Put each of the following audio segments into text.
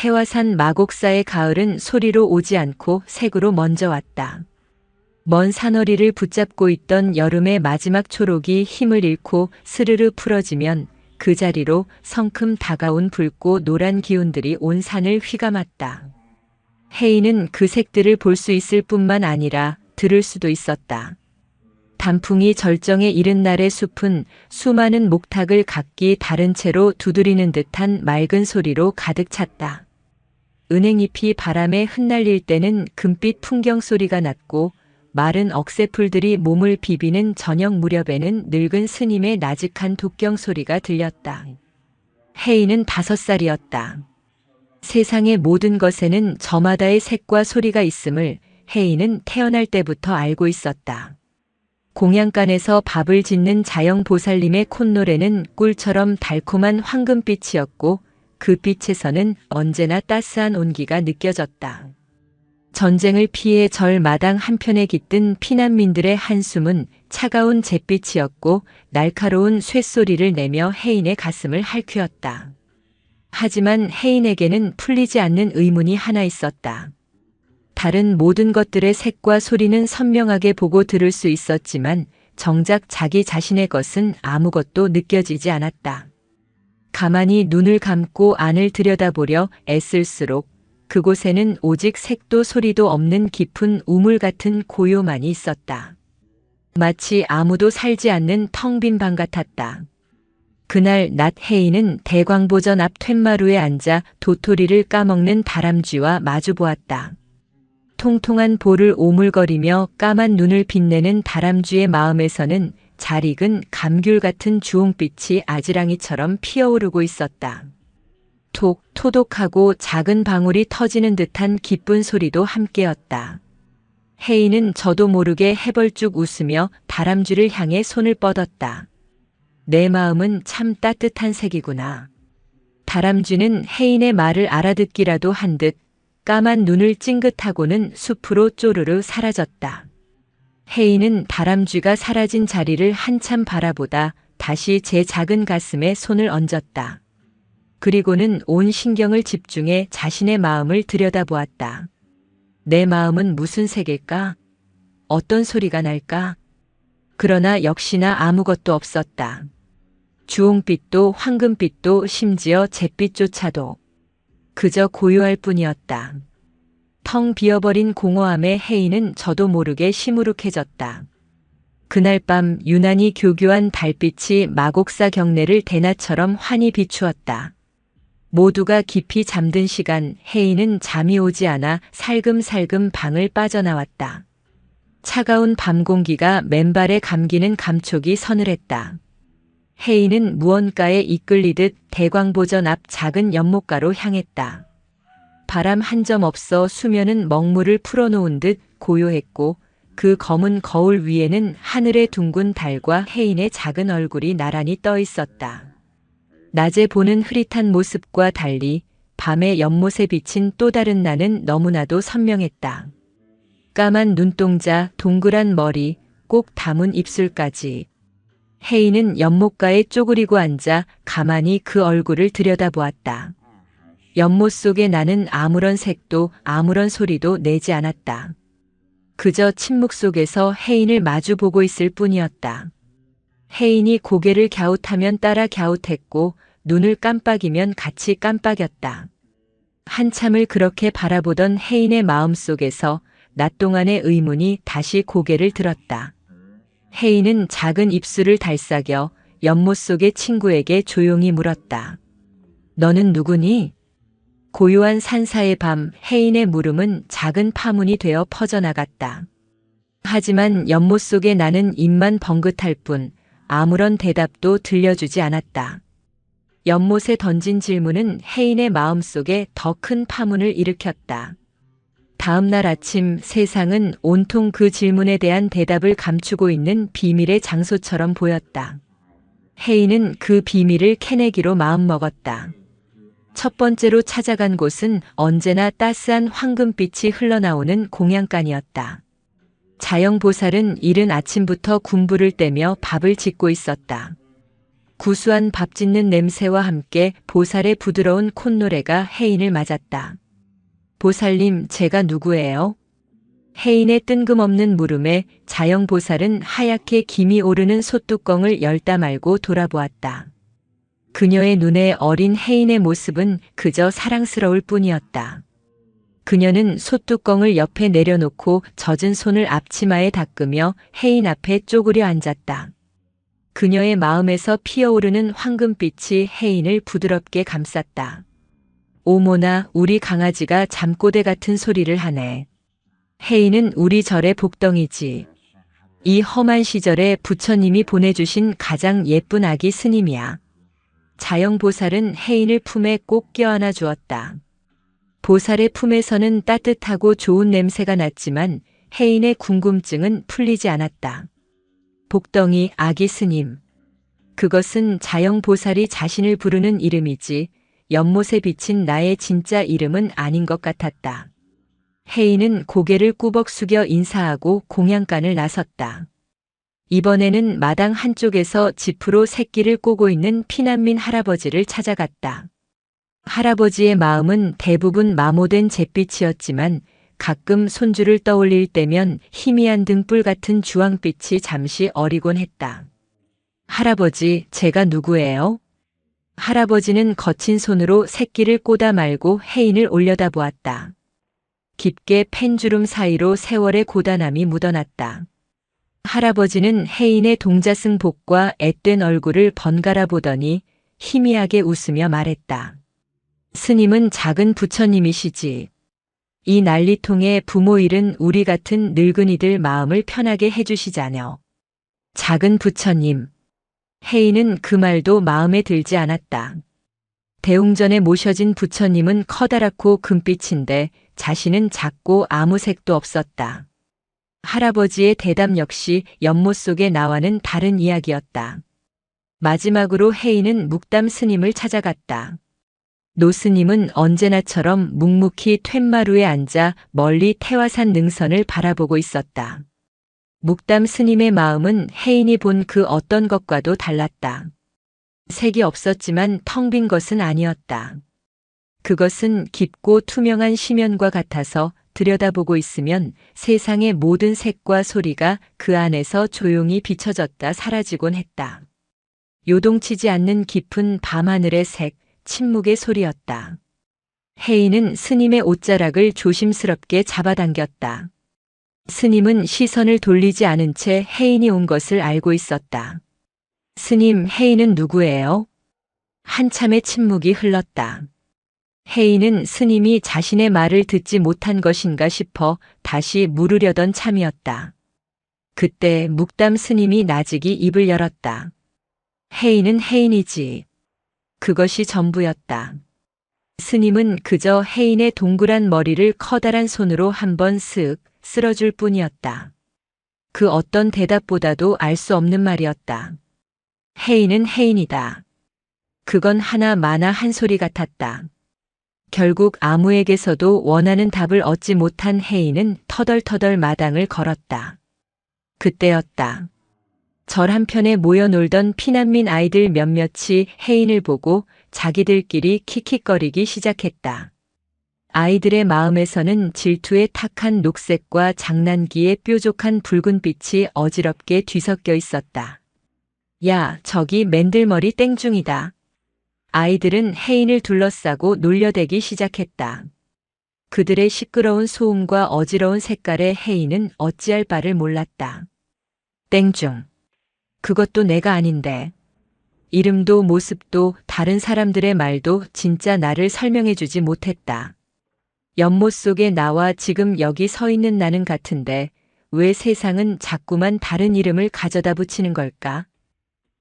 태화산 마곡사의 가을은 소리로 오지 않고 색으로 먼저 왔다. 먼 산허리를 붙잡고 있던 여름의 마지막 초록이 힘을 잃고 스르르 풀어지면 그 자리로 성큼 다가온 붉고 노란 기운들이 온 산을 휘감았다. 해인은 그 색들을 볼 수 있을 뿐만 아니라 들을 수도 있었다. 단풍이 절정에 이른 날의 숲은 수많은 목탁을 각기 다른 채로 두드리는 듯한 맑은 소리로 가득 찼다. 은행잎이 바람에 흩날릴 때는 금빛 풍경 소리가 났고 마른 억새풀들이 몸을 비비는 저녁 무렵에는 늙은 스님의 나직한 독경 소리가 들렸다. 해인은 5살이었다. 세상의 모든 것에는 저마다의 색과 소리가 있음을 해인은 태어날 때부터 알고 있었다. 공양간에서 밥을 짓는 자영보살님의 콧노래는 꿀처럼 달콤한 황금빛이었고 그 빛에서는 언제나 따스한 온기가 느껴졌다. 전쟁을 피해 절 마당 한편에 깃든 피난민들의 한숨은 차가운 잿빛이었고 날카로운 쇳소리를 내며 해인의 가슴을 핥히었다. 하지만 해인에게는 풀리지 않는 의문이 하나 있었다. 다른 모든 것들의 색과 소리는 선명하게 보고 들을 수 있었지만 정작 자기 자신의 것은 아무것도 느껴지지 않았다. 가만히 눈을 감고 안을 들여다보려 애쓸수록 그곳에는 오직 색도 소리도 없는 깊은 우물 같은 고요만이 있었다. 마치 아무도 살지 않는 텅 빈 방 같았다. 그날 낮 해인은 대광보전 앞 툇마루에 앉아 도토리를 까먹는 다람쥐와 마주보았다. 통통한 볼을 오물거리며 까만 눈을 빛내는 다람쥐의 마음에서는 잘 익은 감귤 같은 주홍빛이 아지랑이처럼 피어오르고 있었다. 톡 토독하고 작은 방울이 터지는 듯한 기쁜 소리도 함께였다. 해인은 저도 모르게 해벌쭉 웃으며 다람쥐를 향해 손을 뻗었다. 내 마음은 참 따뜻한 색이구나. 다람쥐는 해인의 말을 알아듣기라도 한 듯 까만 눈을 찡긋하고는 숲으로 쪼르르 사라졌다. 해인은 다람쥐가 사라진 자리를 한참 바라보다 다시 제 작은 가슴에 손을 얹었다. 그리고는 온 신경을 집중해 자신의 마음을 들여다보았다. 내 마음은 무슨 색일까? 어떤 소리가 날까? 그러나 역시나 아무것도 없었다. 주홍빛도 황금빛도 심지어 잿빛조차도 그저 고요할 뿐이었다. 텅 비어버린 공허함에 해인은 저도 모르게 시무룩해졌다. 그날 밤 유난히 교교한 달빛이 마곡사 경내를 대낮처럼 환히 비추었다. 모두가 깊이 잠든 시간 해인은 잠이 오지 않아 살금살금 방을 빠져나왔다. 차가운 밤 공기가 맨발에 감기는 감촉이 서늘했다. 해인은 무언가에 이끌리듯 대광보전 앞 작은 연못가로 향했다. 바람 한 점 없어 수면은 먹물을 풀어놓은 듯 고요했고 그 검은 거울 위에는 하늘의 둥근 달과 해인의 작은 얼굴이 나란히 떠 있었다. 낮에 보는 흐릿한 모습과 달리 밤의 연못에 비친 또 다른 나는 너무나도 선명했다. 까만 눈동자, 동그란 머리, 꼭 담은 입술까지. 해인은 연못가에 쪼그리고 앉아 가만히 그 얼굴을 들여다보았다. 연못 속에 나는 아무런 색도 아무런 소리도 내지 않았다. 그저 침묵 속에서 해인을 마주보고 있을 뿐이었다. 해인이 고개를 갸웃하면 따라 갸웃했고 눈을 깜빡이면 같이 깜빡였다. 한참을 그렇게 바라보던 해인의 마음속에서 낮 동안의 의문이 다시 고개를 들었다. 해인은 작은 입술을 달싹여 연못 속의 친구에게 조용히 물었다. 너는 누구니? 고요한 산사의 밤 해인의 물음은 작은 파문이 되어 퍼져나갔다. 하지만 연못 속에 나는 입만 벙긋할 뿐 아무런 대답도 들려주지 않았다. 연못에 던진 질문은 해인의 마음속에 더 큰 파문을 일으켰다. 다음 날 아침 세상은 온통 그 질문에 대한 대답을 감추고 있는 비밀의 장소처럼 보였다. 해인은 그 비밀을 캐내기로 마음먹었다. 첫 번째로 찾아간 곳은 언제나 따스한 황금빛이 흘러나오는 공양간이었다. 자영보살은 이른 아침부터 군부를 떼며 밥을 짓고 있었다. 구수한 밥 짓는 냄새와 함께 보살의 부드러운 콧노래가 혜인을 맞았다. 보살님, 제가 누구예요? 혜인의 뜬금없는 물음에 자영보살은 하얗게 김이 오르는 솥뚜껑을 열다 말고 돌아보았다. 그녀의 눈에 어린 혜인의 모습은 그저 사랑스러울 뿐이었다. 그녀는 솥뚜껑을 옆에 내려놓고 젖은 손을 앞치마에 닦으며 혜인 앞에 쪼그려 앉았다. 그녀의 마음에서 피어오르는 황금빛이 혜인을 부드럽게 감쌌다. 오모나, 우리 강아지가 잠꼬대 같은 소리를 하네. 혜인은 우리 절의 복덩이지. 이 험한 시절에 부처님이 보내주신 가장 예쁜 아기 스님이야. 자영보살은 혜인을 품에 꼭 껴안아 주었다. 보살의 품에서는 따뜻하고 좋은 냄새가 났지만 혜인의 궁금증은 풀리지 않았다. 복덩이 아기 스님. 그것은 자영보살이 자신을 부르는 이름이지 연못에 비친 나의 진짜 이름은 아닌 것 같았다. 혜인은 고개를 꾸벅 숙여 인사하고 공양간을 나섰다. 이번에는 마당 한쪽에서 지프로 새끼를 꼬고 있는 피난민 할아버지를 찾아갔다. 할아버지의 마음은 대부분 마모된 잿빛이었지만 가끔 손주를 떠올릴 때면 희미한 등불 같은 주황빛이 잠시 어리곤 했다. 할아버지, 제가 누구예요? 할아버지는 거친 손으로 새끼를 꼬다 말고 혜인을 올려다보았다. 깊게 팬 주름 사이로 세월의 고단함이 묻어났다. 할아버지는 혜인의 동자승 복과 앳된 얼굴을 번갈아 보더니 희미하게 웃으며 말했다. 스님은 작은 부처님이시지. 이 난리통에 부모 잃은 우리 같은 늙은이들 마음을 편하게 해주시자녀. 작은 부처님. 혜인은 그 말도 마음에 들지 않았다. 대웅전에 모셔진 부처님은 커다랗고 금빛인데 자신은 작고 아무 색도 없었다. 할아버지의 대답 역시 연못 속의 나와는 다른 이야기였다. 마지막으로 혜인은 묵담 스님을 찾아갔다. 노스님은 언제나처럼 묵묵히 툇마루에 앉아 멀리 태화산 능선을 바라보고 있었다. 묵담 스님의 마음은 혜인이 본 그 어떤 것과도 달랐다. 색이 없었지만 텅 빈 것은 아니었다. 그것은 깊고 투명한 심연과 같아서 들여다보고 있으면 세상의 모든 색과 소리가 그 안에서 조용히 비춰졌다 사라지곤 했다. 요동치지 않는 깊은 밤하늘의 색, 침묵의 소리였다. 혜인은 스님의 옷자락을 조심스럽게 잡아당겼다. 스님은 시선을 돌리지 않은 채 혜인이 온 것을 알고 있었다. 스님, 혜인은 누구예요? 한참의 침묵이 흘렀다. 혜인은 스님이 자신의 말을 듣지 못한 것인가 싶어 다시 물으려던 참이었다. 그때 묵담 스님이 나직이 입을 열었다. 혜인은 혜인이지. 그것이 전부였다. 스님은 그저 혜인의 동그란 머리를 커다란 손으로 한번 쓱 쓸어줄 뿐이었다. 그 어떤 대답보다도 알 수 없는 말이었다. 혜인은 혜인이다. 그건 하나 마나 한 소리 같았다. 결국 아무에게서도 원하는 답을 얻지 못한 혜인은 터덜터덜 마당을 걸었다. 그때였다. 절 한편에 모여 놀던 피난민 아이들 몇몇이 혜인을 보고 자기들끼리 킥킥거리기 시작했다. 아이들의 마음에서는 질투의 탁한 녹색과 장난기의 뾰족한 붉은빛이 어지럽게 뒤섞여 있었다. 야, 저기 맨들머리 땡중이다. 아이들은 혜인을 둘러싸고 놀려대기 시작했다. 그들의 시끄러운 소음과 어지러운 색깔에 혜인은 어찌할 바를 몰랐다. 땡중. 그것도 내가 아닌데. 이름도 모습도 다른 사람들의 말도 진짜 나를 설명해주지 못했다. 연못 속에 나와 지금 여기 서 있는 나는 같은데 왜 세상은 자꾸만 다른 이름을 가져다 붙이는 걸까?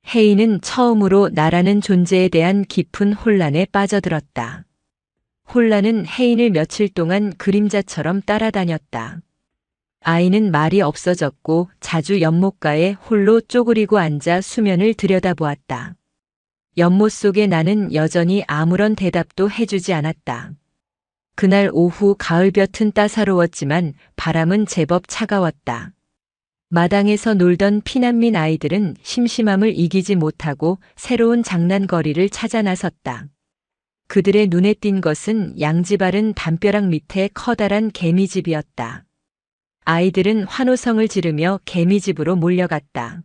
혜인은 처음으로 나라는 존재에 대한 깊은 혼란에 빠져들었다. 혼란은 혜인을 며칠 동안 그림자처럼 따라다녔다. 아이는 말이 없어졌고 자주 연못가에 홀로 쪼그리고 앉아 수면을 들여다보았다. 연못 속에 나는 여전히 아무런 대답도 해주지 않았다. 그날 오후 가을볕은 따사로웠지만 바람은 제법 차가웠다. 마당에서 놀던 피난민 아이들은 심심함을 이기지 못하고 새로운 장난거리를 찾아 나섰다. 그들의 눈에 띈 것은 양지바른 담벼락 밑에 커다란 개미집이었다. 아이들은 환호성을 지르며 개미집으로 몰려갔다.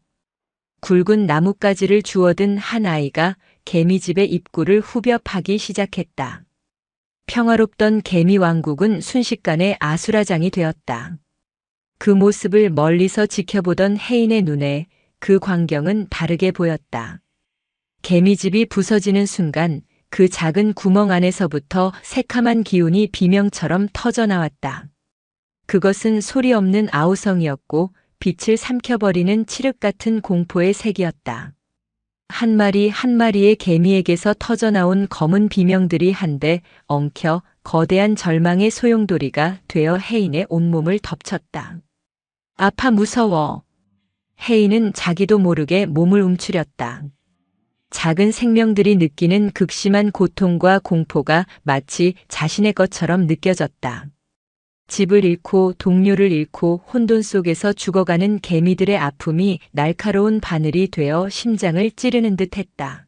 굵은 나뭇가지를 주워든 한 아이가 개미집의 입구를 후벼 파기 시작했다. 평화롭던 개미 왕국은 순식간에 아수라장이 되었다. 그 모습을 멀리서 지켜보던 혜인의 눈에 그 광경은 다르게 보였다. 개미집이 부서지는 순간 그 작은 구멍 안에서부터 새카만 기운이 비명처럼 터져나왔다. 그것은 소리 없는 아우성이었고 빛을 삼켜버리는 칠흑 같은 공포의 색이었다. 한 마리 한 마리의 개미에게서 터져나온 검은 비명들이 한데 엉켜 거대한 절망의 소용돌이가 되어 혜인의 온몸을 덮쳤다. 아파 무서워. 혜인은 자기도 모르게 몸을 움츠렸다. 작은 생명들이 느끼는 극심한 고통과 공포가 마치 자신의 것처럼 느껴졌다. 집을 잃고 동료를 잃고 혼돈 속에서 죽어가는 개미들의 아픔이 날카로운 바늘이 되어 심장을 찌르는 듯 했다.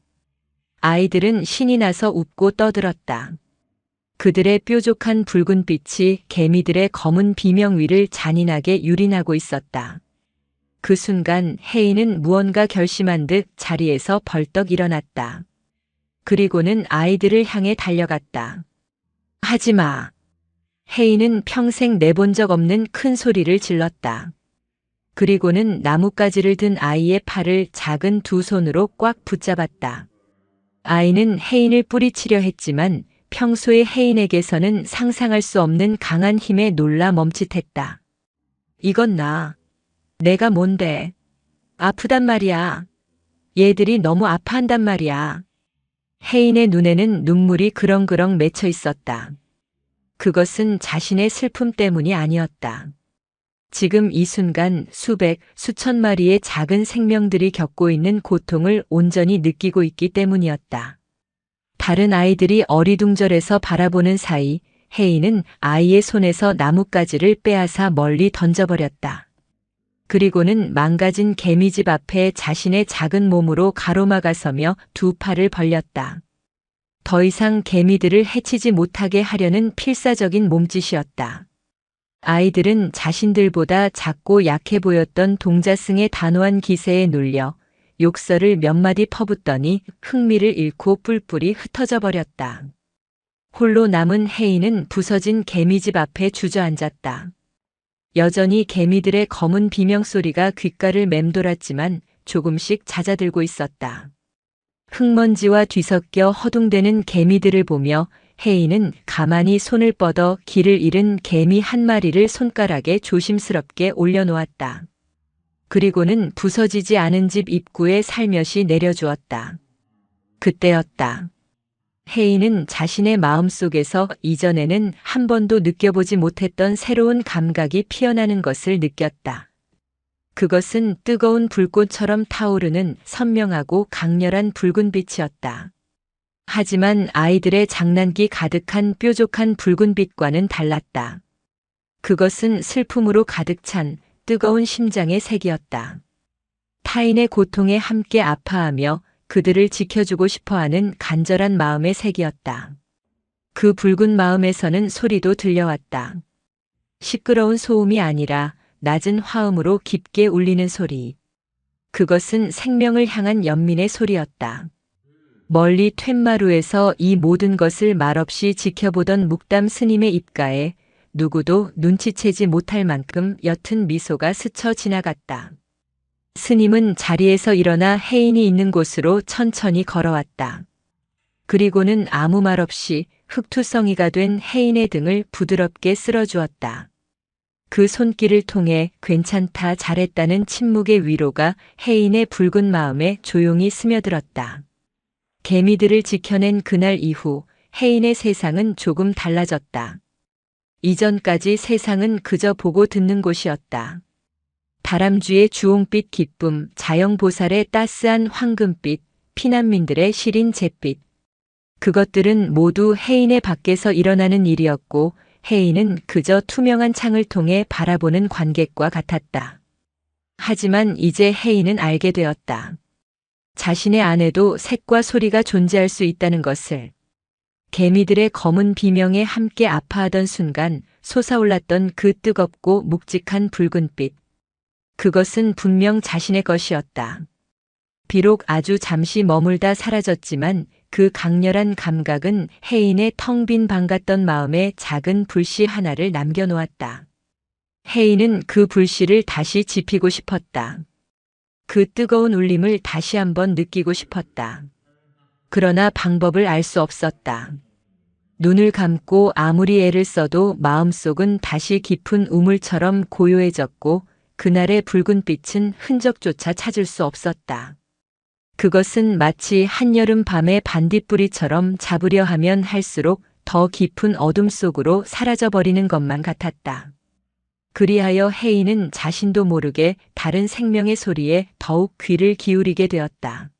아이들은 신이 나서 웃고 떠들었다. 그들의 뾰족한 붉은 빛이 개미들의 검은 비명 위를 잔인하게 유린하고 있었다. 그 순간 혜인은 무언가 결심한 듯 자리에서 벌떡 일어났다. 그리고는 아이들을 향해 달려갔다. 하지 마. 혜인은 평생 내본 적 없는 큰 소리를 질렀다. 그리고는 나뭇가지를 든 아이의 팔을 작은 두 손으로 꽉 붙잡았다. 아이는 혜인을 뿌리치려 했지만 평소의 혜인에게서는 상상할 수 없는 강한 힘에 놀라 멈칫했다. 이건 내가 뭔데? 아프단 말이야. 얘들이 너무 아파한단 말이야. 혜인의 눈에는 눈물이 그렁그렁 맺혀 있었다. 그것은 자신의 슬픔 때문이 아니었다. 지금 이 순간 수백, 수천 마리의 작은 생명들이 겪고 있는 고통을 온전히 느끼고 있기 때문이었다. 다른 아이들이 어리둥절해서 바라보는 사이 혜인은 아이의 손에서 나뭇가지를 빼앗아 멀리 던져버렸다. 그리고는 망가진 개미집 앞에 자신의 작은 몸으로 가로막아서며 두 팔을 벌렸다. 더 이상 개미들을 해치지 못하게 하려는 필사적인 몸짓이었다. 아이들은 자신들보다 작고 약해 보였던 동자승의 단호한 기세에 눌려 욕설을 몇 마디 퍼붓더니 흥미를 잃고 뿔뿔이 흩어져 버렸다. 홀로 남은 혜인은 부서진 개미집 앞에 주저앉았다. 여전히 개미들의 검은 비명소리가 귓가를 맴돌았지만 조금씩 잦아들고 있었다. 흙먼지와 뒤섞여 허둥대는 개미들을 보며 혜인은 가만히 손을 뻗어 길을 잃은 개미 한 마리를 손가락에 조심스럽게 올려놓았다. 그리고는 부서지지 않은 집 입구에 살며시 내려주었다. 그때였다. 혜인은 자신의 마음속에서 이전에는 한 번도 느껴보지 못했던 새로운 감각이 피어나는 것을 느꼈다. 그것은 뜨거운 불꽃처럼 타오르는 선명하고 강렬한 붉은 빛이었다. 하지만 아이들의 장난기 가득한 뾰족한 붉은 빛과는 달랐다. 그것은 슬픔으로 가득 찬 뜨거운 심장의 색이었다. 타인의 고통에 함께 아파하며 그들을 지켜주고 싶어하는 간절한 마음의 색이었다. 그 붉은 마음에서는 소리도 들려왔다. 시끄러운 소음이 아니라 낮은 화음으로 깊게 울리는 소리. 그것은 생명을 향한 연민의 소리였다. 멀리 툇마루에서 이 모든 것을 말없이 지켜보던 묵담 스님의 입가에 누구도 눈치채지 못할 만큼 옅은 미소가 스쳐 지나갔다. 스님은 자리에서 일어나 혜인이 있는 곳으로 천천히 걸어왔다. 그리고는 아무 말 없이 흙투성이가 된 혜인의 등을 부드럽게 쓸어주었다. 그 손길을 통해 괜찮다, 잘했다는 침묵의 위로가 혜인의 붉은 마음에 조용히 스며들었다. 개미들을 지켜낸 그날 이후 혜인의 세상은 조금 달라졌다. 이전까지 세상은 그저 보고 듣는 곳이었다. 다람쥐의 주홍빛 기쁨, 자영보살의 따스한 황금빛, 피난민들의 시린 잿빛. 그것들은 모두 혜인의 밖에서 일어나는 일이었고 혜인은 그저 투명한 창을 통해 바라보는 관객과 같았다. 하지만 이제 혜인은 알게 되었다. 자신의 안에도 색과 소리가 존재할 수 있다는 것을. 개미들의 검은 비명에 함께 아파하던 순간 솟아올랐던 그 뜨겁고 묵직한 붉은빛. 그것은 분명 자신의 것이었다. 비록 아주 잠시 머물다 사라졌지만 그 강렬한 감각은 혜인의 텅 빈 방 같던 마음에 작은 불씨 하나를 남겨놓았다. 혜인은 그 불씨를 다시 지피고 싶었다. 그 뜨거운 울림을 다시 한번 느끼고 싶었다. 그러나 방법을 알 수 없었다. 눈을 감고 아무리 애를 써도 마음속은 다시 깊은 우물처럼 고요해졌고 그날의 붉은 빛은 흔적조차 찾을 수 없었다. 그것은 마치 한여름 밤의 반딧불이처럼 잡으려 하면 할수록 더 깊은 어둠 속으로 사라져버리는 것만 같았다. 그리하여 혜인은 자신도 모르게 다른 생명의 소리에 더욱 귀를 기울이게 되었다.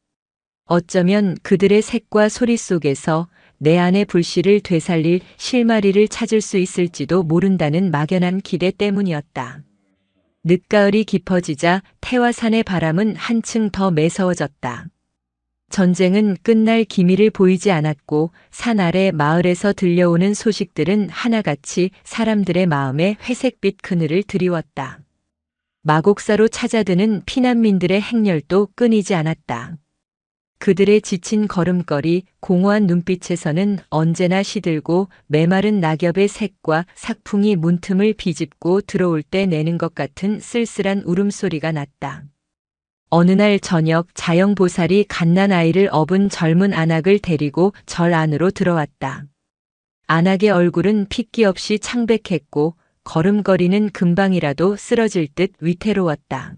어쩌면 그들의 색과 소리 속에서 내 안의 불씨를 되살릴 실마리를 찾을 수 있을지도 모른다는 막연한 기대 때문이었다. 늦가을이 깊어지자 태화산의 바람은 한층 더 매서워졌다. 전쟁은 끝날 기미를 보이지 않았고 산 아래 마을에서 들려오는 소식들은 하나같이 사람들의 마음에 회색빛 그늘을 드리웠다. 마곡사로 찾아드는 피난민들의 행렬도 끊이지 않았다. 그들의 지친 걸음걸이, 공허한 눈빛에서는 언제나 시들고 메마른 낙엽의 색과 삭풍이 문틈을 비집고 들어올 때 내는 것 같은 쓸쓸한 울음소리가 났다. 어느 날 저녁 자영보살이 갓난 아이를 업은 젊은 안악을 데리고 절 안으로 들어왔다. 안악의 얼굴은 핏기 없이 창백했고 걸음걸이는 금방이라도 쓰러질 듯 위태로웠다.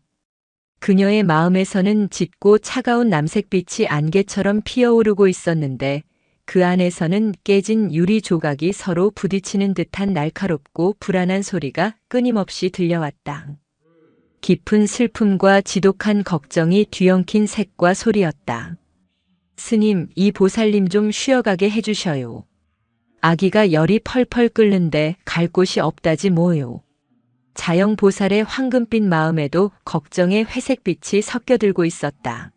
그녀의 마음에서는 짙고 차가운 남색빛이 안개처럼 피어오르고 있었는데 그 안에서는 깨진 유리 조각이 서로 부딪히는 듯한 날카롭고 불안한 소리가 끊임없이 들려왔다. 깊은 슬픔과 지독한 걱정이 뒤엉킨 색과 소리였다. 스님, 이 보살님 좀 쉬어가게 해주셔요. 아기가 열이 펄펄 끓는데 갈 곳이 없다지 뭐요. 자영보살의 황금빛 마음에도 걱정의 회색빛이 섞여들고 있었다.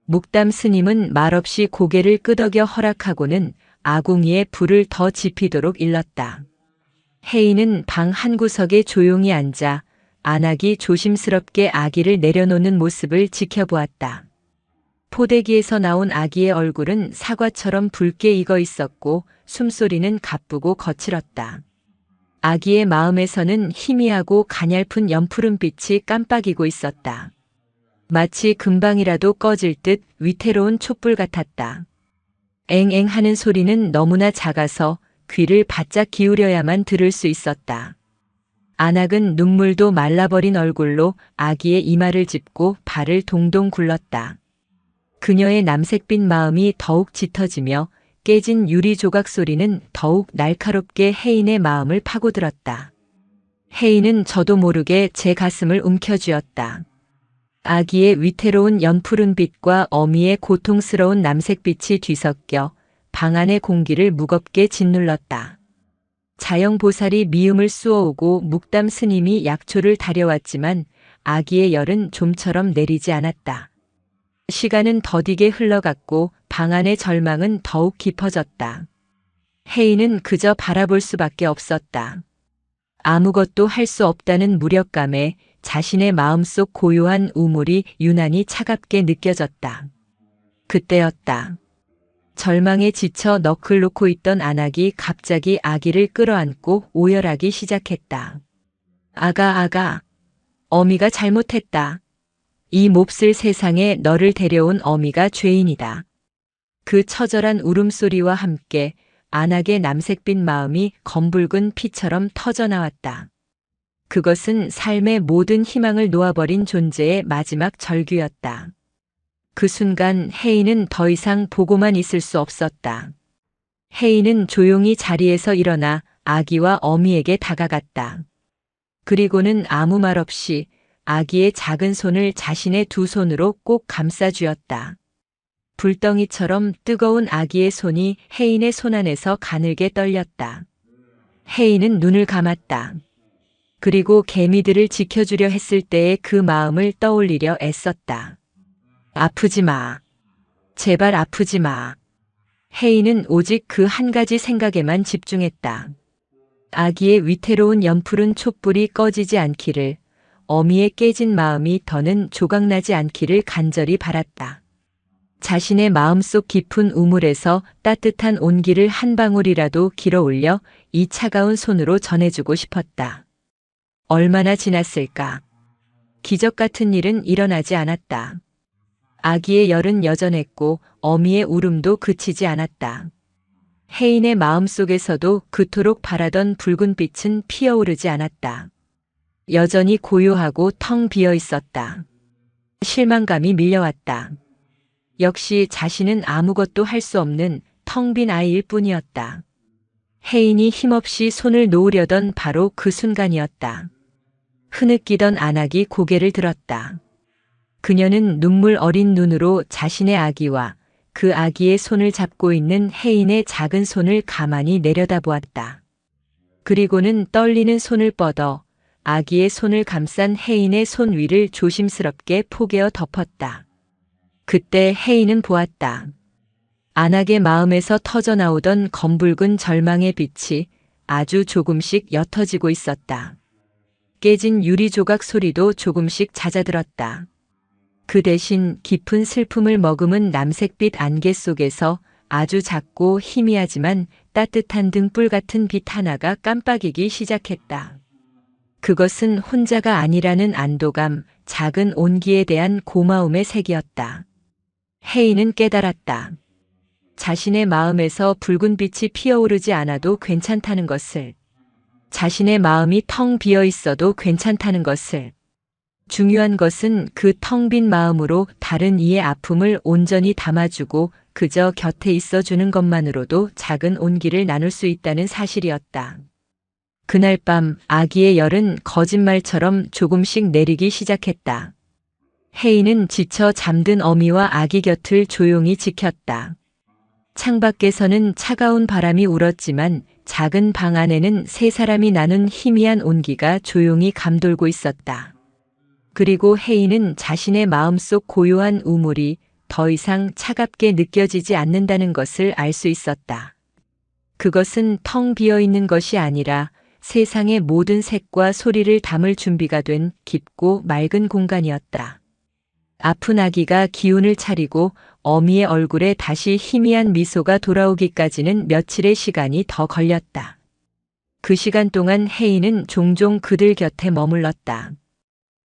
묵담 스님은 말없이 고개를 끄덕여 허락하고는 아궁이에 불을 더 지피도록 일렀다. 혜인은 방 한구석에 조용히 앉아 안악이 조심스럽게 아기를 내려놓는 모습을 지켜보았다. 포대기에서 나온 아기의 얼굴은 사과처럼 붉게 익어 있었고 숨소리는 가쁘고 거칠었다. 아기의 마음에서는 희미하고 가냘픈 연푸른빛이 깜빡이고 있었다. 마치 금방이라도 꺼질 듯 위태로운 촛불 같았다. 앵앵 하는 소리는 너무나 작아서 귀를 바짝 기울여야만 들을 수 있었다. 안악은 눈물도 말라버린 얼굴로 아기의 이마를 짚고 발을 동동 굴렀다. 그녀의 남색빛 마음이 더욱 짙어지며 깨진 유리 조각 소리는 더욱 날카롭게 혜인의 마음을 파고들었다. 혜인은 저도 모르게 제 가슴을 움켜쥐었다. 아기의 위태로운 연푸른 빛과 어미의 고통스러운 남색빛이 뒤섞여 방 안의 공기를 무겁게 짓눌렀다. 자영보살이 미음을 쏘아오고 묵담 스님이 약초를 다려왔지만 아기의 열은 좀처럼 내리지 않았다. 시간은 더디게 흘러갔고 방 안의 절망은 더욱 깊어졌다. 혜인은 그저 바라볼 수밖에 없었다. 아무것도 할 수 없다는 무력감에 자신의 마음속 고요한 우물이 유난히 차갑게 느껴졌다. 그때였다. 절망에 지쳐 넋을 놓고 있던 안악이 갑자기 아기를 끌어안고 오열하기 시작했다. 아가, 어미가 잘못했다. 이 몹쓸 세상에 너를 데려온 어미가 죄인이다. 그 처절한 울음소리와 함께 안악의 남색빛 마음이 검붉은 피처럼 터져나왔다. 그것은 삶의 모든 희망을 놓아버린 존재의 마지막 절규였다. 그 순간 혜인은 더 이상 보고만 있을 수 없었다. 혜인은 조용히 자리에서 일어나 아기와 어미에게 다가갔다. 그리고는 아무 말 없이 아기의 작은 손을 자신의 두 손으로 꼭 감싸 쥐었다. 불덩이처럼 뜨거운 아기의 손이 혜인의 손안에서 가늘게 떨렸다. 혜인은 눈을 감았다. 그리고 개미들을 지켜주려 했을 때의 그 마음을 떠올리려 애썼다. 아프지 마. 제발 아프지 마. 혜인은 오직 그 한 가지 생각에만 집중했다. 아기의 위태로운 연푸른 촛불이 꺼지지 않기를, 어미의 깨진 마음이 더는 조각나지 않기를 간절히 바랐다. 자신의 마음속 깊은 우물에서 따뜻한 온기를 한 방울이라도 길어 올려 이 차가운 손으로 전해주고 싶었다. 얼마나 지났을까? 기적 같은 일은 일어나지 않았다. 아기의 열은 여전했고 어미의 울음도 그치지 않았다. 혜인의 마음속에서도 그토록 바라던 붉은 빛은 피어오르지 않았다. 여전히 고요하고 텅 비어 있었다. 실망감이 밀려왔다. 역시 자신은 아무것도 할 수 없는 텅 빈 아이일 뿐이었다. 혜인이 힘없이 손을 놓으려던 바로 그 순간이었다. 흐느끼던 안악이 고개를 들었다. 그녀는 눈물 어린 눈으로 자신의 아기와 그 아기의 손을 잡고 있는 혜인의 작은 손을 가만히 내려다보았다. 그리고는 떨리는 손을 뻗어 아기의 손을 감싼 혜인의 손 위를 조심스럽게 포개어 덮었다. 그때 혜인은 보았다. 안악의 마음에서 터져나오던 검붉은 절망의 빛이 아주 조금씩 옅어지고 있었다. 깨진 유리 조각 소리도 조금씩 잦아들었다. 그 대신 깊은 슬픔을 머금은 남색빛 안개 속에서 아주 작고 희미하지만 따뜻한 등불 같은 빛 하나가 깜빡이기 시작했다. 그것은 혼자가 아니라는 안도감, 작은 온기에 대한 고마움의 색이었다. 혜인은 깨달았다. 자신의 마음에서 붉은 빛이 피어오르지 않아도 괜찮다는 것을, 자신의 마음이 텅 비어 있어도 괜찮다는 것을, 중요한 것은 그 텅 빈 마음으로 다른 이의 아픔을 온전히 담아주고 그저 곁에 있어주는 것만으로도 작은 온기를 나눌 수 있다는 사실이었다. 그날 밤 아기의 열은 거짓말처럼 조금씩 내리기 시작했다. 혜인은 지쳐 잠든 어미와 아기 곁을 조용히 지켰다. 창밖에서는 차가운 바람이 울었지만 작은 방 안에는 세 사람이 나눈 희미한 온기가 조용히 감돌고 있었다. 그리고 혜인은 자신의 마음속 고요한 우물이 더 이상 차갑게 느껴지지 않는다는 것을 알 수 있었다. 그것은 텅 비어 있는 것이 아니라 세상의 모든 색과 소리를 담을 준비가 된 깊고 맑은 공간이었다. 아픈 아기가 기운을 차리고 어미의 얼굴에 다시 희미한 미소가 돌아오기까지는 며칠의 시간이 더 걸렸다. 그 시간 동안 혜인은 종종 그들 곁에 머물렀다.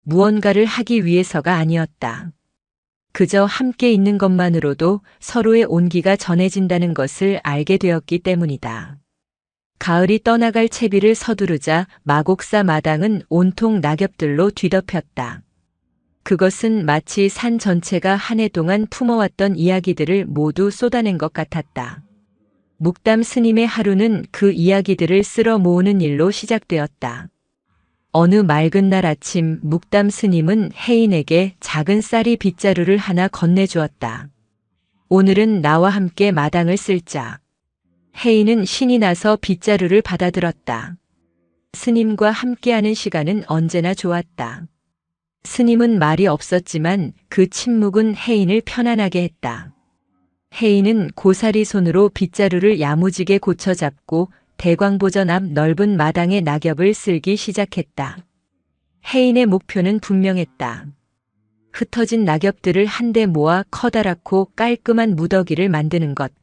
무언가를 하기 위해서가 아니었다. 그저 함께 있는 것만으로도 서로의 온기가 전해진다는 것을 알게 되었기 때문이다. 가을이 떠나갈 채비를 서두르자 마곡사 마당은 온통 낙엽들로 뒤덮였다. 그것은 마치 산 전체가 한 해 동안 품어왔던 이야기들을 모두 쏟아낸 것 같았다. 묵담 스님의 하루는 그 이야기들을 쓸어 모으는 일로 시작되었다. 어느 맑은 날 아침 묵담 스님은 혜인에게 작은 쌀이 빗자루를 하나 건네주었다. 오늘은 나와 함께 마당을 쓸자. 혜인은 신이 나서 빗자루를 받아들었다. 스님과 함께하는 시간은 언제나 좋았다. 스님은 말이 없었지만 그 침묵은 혜인을 편안하게 했다. 혜인은 고사리 손으로 빗자루를 야무지게 고쳐잡고 대광보전 앞 넓은 마당에 낙엽을 쓸기 시작했다. 혜인의 목표는 분명했다. 흩어진 낙엽들을 한데 모아 커다랗고 깔끔한 무더기를 만드는 것.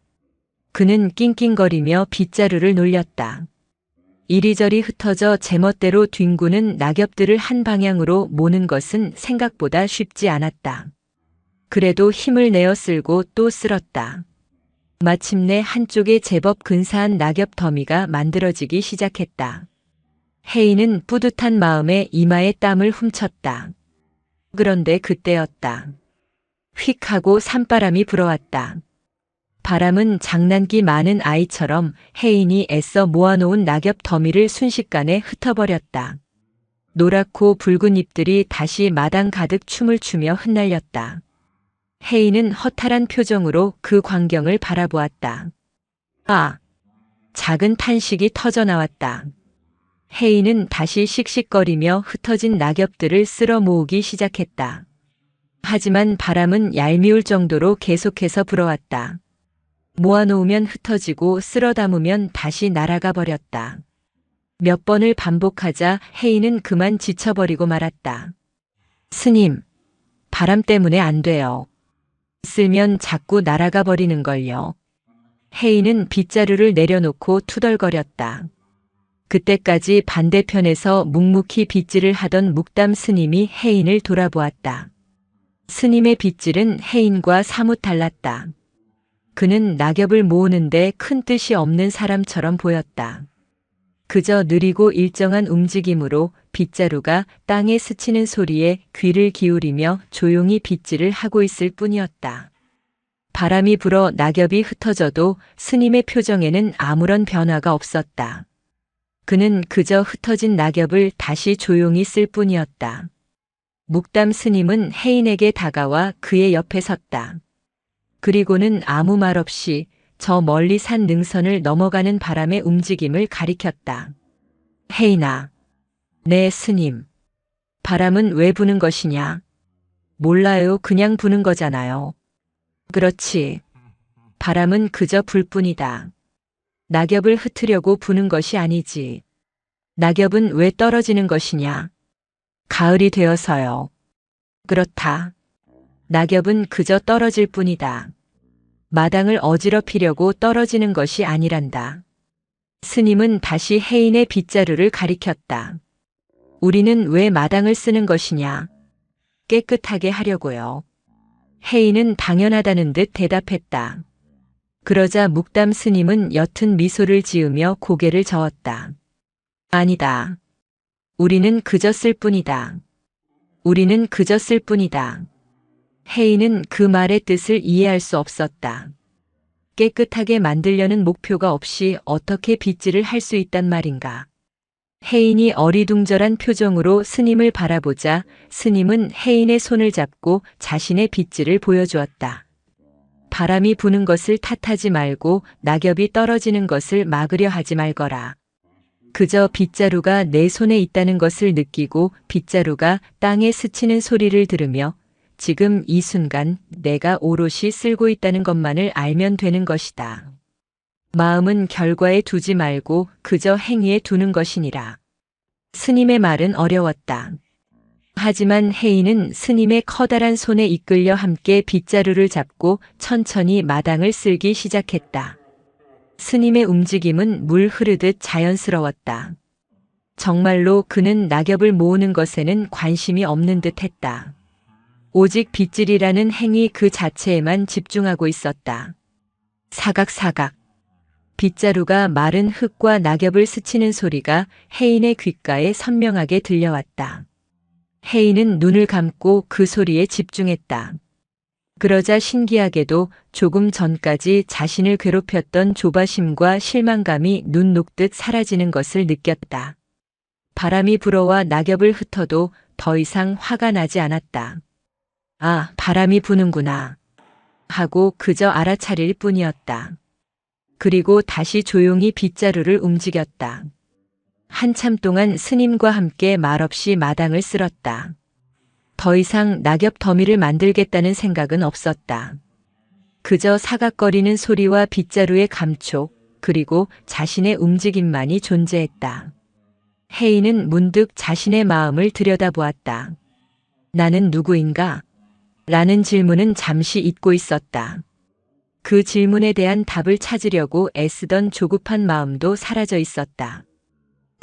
그는 낑낑거리며 빗자루를 놀렸다. 이리저리 흩어져 제멋대로 뒹구는 낙엽들을 한 방향으로 모는 것은 생각보다 쉽지 않았다. 그래도 힘을 내어 쓸고 또 쓸었다. 마침내 한쪽에 제법 근사한 낙엽 더미가 만들어지기 시작했다. 혜인은 뿌듯한 마음에 이마에 땀을 훔쳤다. 그런데 그때였다. 휙 하고 산바람이 불어왔다. 바람은 장난기 많은 아이처럼 혜인이 애써 모아놓은 낙엽 더미를 순식간에 흩어버렸다. 노랗고 붉은 잎들이 다시 마당 가득 춤을 추며 흩날렸다. 혜인은 허탈한 표정으로 그 광경을 바라보았다. 아! 작은 탄식이 터져나왔다. 혜인은 다시 씩씩거리며 흩어진 낙엽들을 쓸어 모으기 시작했다. 하지만 바람은 얄미울 정도로 계속해서 불어왔다. 모아놓으면 흩어지고 쓸어 담으면 다시 날아가 버렸다. 몇 번을 반복하자 혜인은 그만 지쳐버리고 말았다. 스님, 바람 때문에 안 돼요. 쓸면 자꾸 날아가 버리는 걸요. 혜인은 빗자루를 내려놓고 투덜거렸다. 그때까지 반대편에서 묵묵히 빗질을 하던 묵담 스님이 혜인을 돌아보았다. 스님의 빗질은 혜인과 사뭇 달랐다. 그는 낙엽을 모으는데 큰 뜻이 없는 사람처럼 보였다. 그저 느리고 일정한 움직임으로 빗자루가 땅에 스치는 소리에 귀를 기울이며 조용히 빗질을 하고 있을 뿐이었다. 바람이 불어 낙엽이 흩어져도 스님의 표정에는 아무런 변화가 없었다. 그는 그저 흩어진 낙엽을 다시 조용히 쓸 뿐이었다. 묵담 스님은 혜인에게 다가와 그의 옆에 섰다. 그리고는 아무 말 없이 저 멀리 산 능선을 넘어가는 바람의 움직임을 가리켰다. 혜인아, 네 스님. 바람은 왜 부는 것이냐? 몰라요, 그냥 부는 거잖아요. 그렇지. 바람은 그저 불 뿐이다. 낙엽을 흩으려고 부는 것이 아니지. 낙엽은 왜 떨어지는 것이냐? 가을이 되어서요. 그렇다. 낙엽은 그저 떨어질 뿐이다. 마당을 어지럽히려고 떨어지는 것이 아니란다. 스님은 다시 혜인의 빗자루를 가리켰다. 우리는 왜 마당을 쓰는 것이냐? 깨끗하게 하려고요. 혜인은 당연하다는 듯 대답했다. 그러자 묵담 스님은 옅은 미소를 지으며 고개를 저었다. 아니다. 우리는 그저 쓸 뿐이다. 우리는 그저 쓸 뿐이다. 혜인은 그 말의 뜻을 이해할 수 없었다. 깨끗하게 만들려는 목표가 없이 어떻게 빗질을 할 수 있단 말인가. 혜인이 어리둥절한 표정으로 스님을 바라보자 스님은 혜인의 손을 잡고 자신의 빗질을 보여주었다. 바람이 부는 것을 탓하지 말고 낙엽이 떨어지는 것을 막으려 하지 말거라. 그저 빗자루가 내 손에 있다는 것을 느끼고 빗자루가 땅에 스치는 소리를 들으며 지금 이 순간 내가 오롯이 쓸고 있다는 것만을 알면 되는 것이다. 마음은 결과에 두지 말고 그저 행위에 두는 것이니라. 스님의 말은 어려웠다. 하지만 혜인은 스님의 커다란 손에 이끌려 함께 빗자루를 잡고 천천히 마당을 쓸기 시작했다. 스님의 움직임은 물 흐르듯 자연스러웠다. 정말로 그는 낙엽을 모으는 것에는 관심이 없는 듯 했다. 오직 빗질이라는 행위 그 자체에만 집중하고 있었다. 사각사각. 빗자루가 마른 흙과 낙엽을 스치는 소리가 혜인의 귓가에 선명하게 들려왔다. 혜인은 눈을 감고 그 소리에 집중했다. 그러자 신기하게도 조금 전까지 자신을 괴롭혔던 조바심과 실망감이 눈 녹듯 사라지는 것을 느꼈다. 바람이 불어와 낙엽을 흩어도 더 이상 화가 나지 않았다. 아, 바람이 부는구나. 하고 그저 알아차릴 뿐이었다. 그리고 다시 조용히 빗자루를 움직였다. 한참 동안 스님과 함께 말없이 마당을 쓸었다. 더 이상 낙엽 더미를 만들겠다는 생각은 없었다. 그저 사각거리는 소리와 빗자루의 감촉, 그리고 자신의 움직임만이 존재했다. 혜인은 문득 자신의 마음을 들여다보았다. 나는 누구인가? 라는 질문은 잠시 잊고 있었다. 그 질문에 대한 답을 찾으려고 애쓰던 조급한 마음도 사라져 있었다.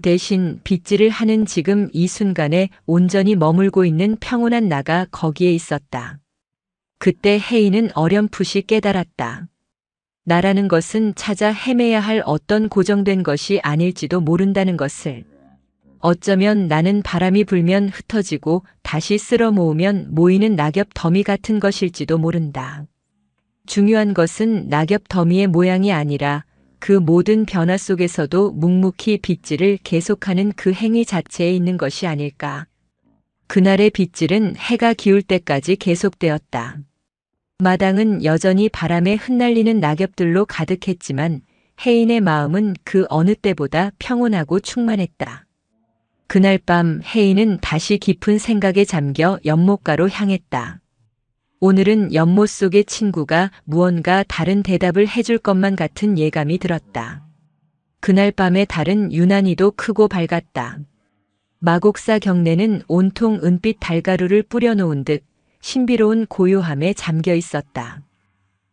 대신 빗질을 하는 지금 이 순간에 온전히 머물고 있는 평온한 나가 거기에 있었다. 그때 혜인은 어렴풋이 깨달았다. 나라는 것은 찾아 헤매야 할 어떤 고정된 것이 아닐지도 모른다는 것을. 어쩌면 나는 바람이 불면 흩어지고 다시 쓸어 모으면 모이는 낙엽 더미 같은 것일지도 모른다. 중요한 것은 낙엽 더미의 모양이 아니라 그 모든 변화 속에서도 묵묵히 빗질을 계속하는 그 행위 자체에 있는 것이 아닐까. 그날의 빗질은 해가 기울 때까지 계속되었다. 마당은 여전히 바람에 흩날리는 낙엽들로 가득했지만 혜인의 마음은 그 어느 때보다 평온하고 충만했다. 그날 밤 혜인은 다시 깊은 생각에 잠겨 연못가로 향했다. 오늘은 연못 속의 친구가 무언가 다른 대답을 해줄 것만 같은 예감이 들었다. 그날 밤의 달은 유난히도 크고 밝았다. 마곡사 경내는 온통 은빛 달가루를 뿌려놓은 듯 신비로운 고요함에 잠겨 있었다.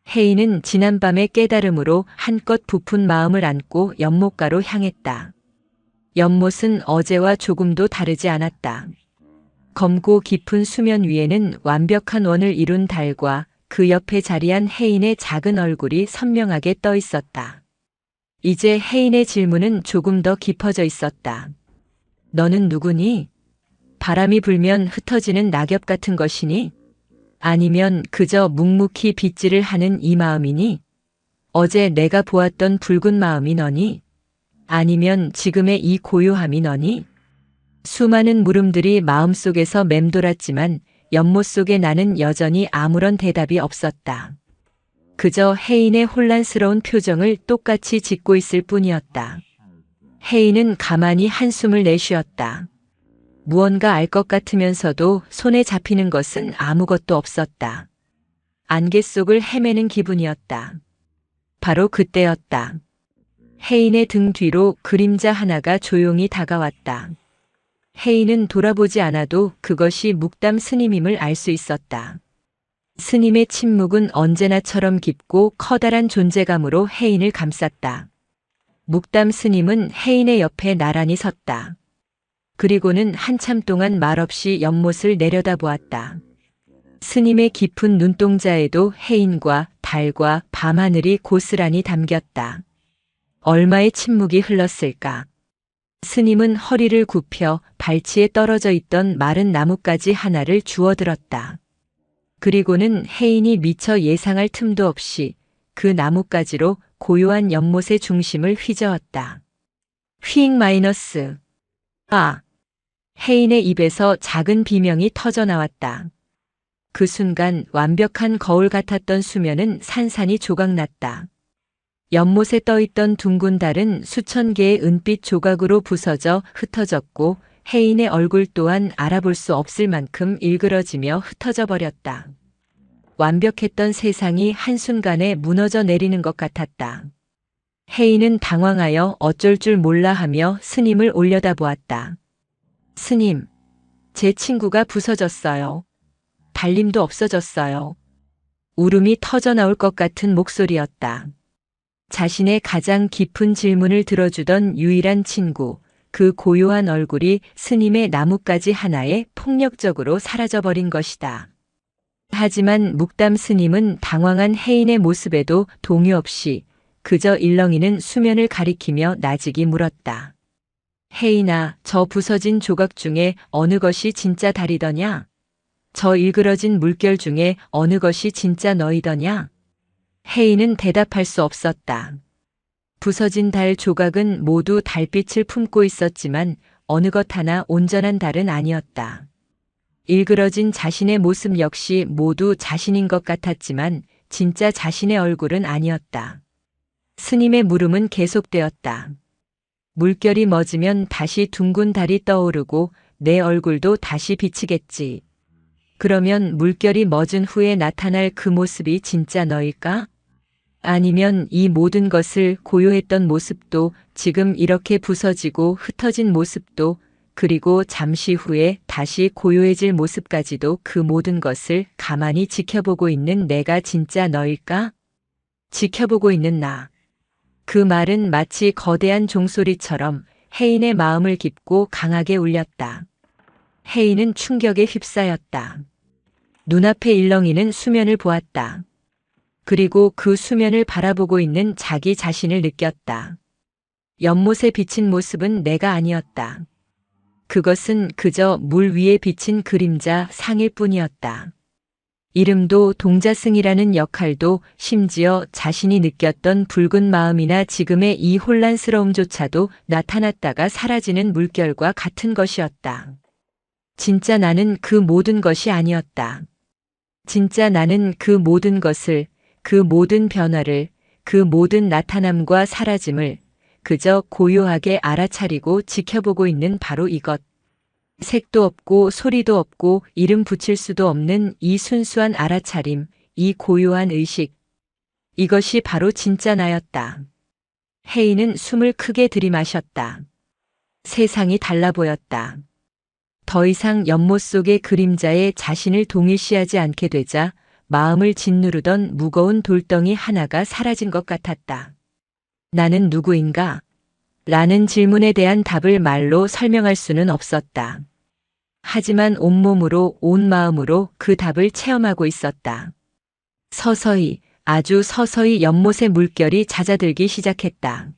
혜인은 지난밤의 깨달음으로 한껏 부푼 마음을 안고 연못가로 향했다. 연못은 어제와 조금도 다르지 않았다. 검고 깊은 수면 위에는 완벽한 원을 이룬 달과 그 옆에 자리한 혜인의 작은 얼굴이 선명하게 떠 있었다. 이제 혜인의 질문은 조금 더 깊어져 있었다. 너는 누구니? 바람이 불면 흩어지는 낙엽 같은 것이니? 아니면 그저 묵묵히 빗질을 하는 이 마음이니? 어제 내가 보았던 붉은 마음이 너니? 아니면 지금의 이 고요함이 너니? 수많은 물음들이 마음속에서 맴돌았지만 연못 속에 나는 여전히 아무런 대답이 없었다. 그저 혜인의 혼란스러운 표정을 똑같이 짓고 있을 뿐이었다. 혜인은 가만히 한숨을 내쉬었다. 무언가 알 것 같으면서도 손에 잡히는 것은 아무것도 없었다. 안개 속을 헤매는 기분이었다. 바로 그때였다. 혜인의 등 뒤로 그림자 하나가 조용히 다가왔다. 혜인은 돌아보지 않아도 그것이 묵담 스님임을 알 수 있었다. 스님의 침묵은 언제나처럼 깊고 커다란 존재감으로 혜인을 감쌌다. 묵담 스님은 혜인의 옆에 나란히 섰다. 그리고는 한참 동안 말없이 연못을 내려다보았다. 스님의 깊은 눈동자에도 혜인과 달과 밤하늘이 고스란히 담겼다. 얼마의 침묵이 흘렀을까? 스님은 허리를 굽혀 발치에 떨어져 있던 마른 나뭇가지 하나를 주워들었다. 그리고는 혜인이 미처 예상할 틈도 없이 그 나뭇가지로 고요한 연못의 중심을 휘저었다. 휘잉 마이너스. 아! 혜인의 입에서 작은 비명이 터져 나왔다. 그 순간 완벽한 거울 같았던 수면은 산산이 조각났다. 연못에 떠있던 둥근 달은 수천 개의 은빛 조각으로 부서져 흩어졌고 혜인의 얼굴 또한 알아볼 수 없을 만큼 일그러지며 흩어져 버렸다. 완벽했던 세상이 한순간에 무너져 내리는 것 같았다. 혜인은 당황하여 어쩔 줄 몰라 하며 스님을 올려다보았다. 스님, 제 친구가 부서졌어요. 달림도 없어졌어요. 울음이 터져 나올 것 같은 목소리였다. 자신의 가장 깊은 질문을 들어주던 유일한 친구, 그 고요한 얼굴이 스님의 나뭇가지 하나에 폭력적으로 사라져버린 것이다. 하지만 묵담 스님은 당황한 혜인의 모습에도 동요 없이 그저 일렁이는 수면을 가리키며 나직이 물었다. 혜인아, 저 부서진 조각 중에 어느 것이 진짜 달이더냐? 저 일그러진 물결 중에 어느 것이 진짜 너희더냐? 혜인은 대답할 수 없었다. 부서진 달 조각은 모두 달빛을 품고 있었지만 어느 것 하나 온전한 달은 아니었다. 일그러진 자신의 모습 역시 모두 자신인 것 같았지만 진짜 자신의 얼굴은 아니었다. 스님의 물음은 계속되었다. 물결이 멎으면 다시 둥근 달이 떠오르고 내 얼굴도 다시 비치겠지. 그러면 물결이 멎은 후에 나타날 그 모습이 진짜 너일까? 아니면 이 모든 것을 고요했던 모습도 지금 이렇게 부서지고 흩어진 모습도 그리고 잠시 후에 다시 고요해질 모습까지도 그 모든 것을 가만히 지켜보고 있는 내가 진짜 너일까? 지켜보고 있는 나. 그 말은 마치 거대한 종소리처럼 혜인의 마음을 깊고 강하게 울렸다. 혜인은 충격에 휩싸였다. 눈앞에 일렁이는 수면을 보았다. 그리고 그 수면을 바라보고 있는 자기 자신을 느꼈다. 연못에 비친 모습은 내가 아니었다. 그것은 그저 물 위에 비친 그림자 상일 뿐이었다. 이름도 동자승이라는 역할도 심지어 자신이 느꼈던 붉은 마음이나 지금의 이 혼란스러움조차도 나타났다가 사라지는 물결과 같은 것이었다. 진짜 나는 그 모든 것이 아니었다. 진짜 나는 그 모든 것을, 그 모든 변화를, 그 모든 나타남과 사라짐을, 그저 고요하게 알아차리고 지켜보고 있는 바로 이것. 색도 없고 소리도 없고 이름 붙일 수도 없는 이 순수한 알아차림, 이 고요한 의식. 이것이 바로 진짜 나였다. 혜인은 숨을 크게 들이마셨다. 세상이 달라 보였다. 더 이상 연못 속의 그림자에 자신을 동일시하지 않게 되자 마음을 짓누르던 무거운 돌덩이 하나가 사라진 것 같았다. 나는 누구인가? 라는 질문에 대한 답을 말로 설명할 수는 없었다. 하지만 온몸으로 온 마음으로 그 답을 체험하고 있었다. 서서히, 아주 서서히 연못의 물결이 잦아들기 시작했다.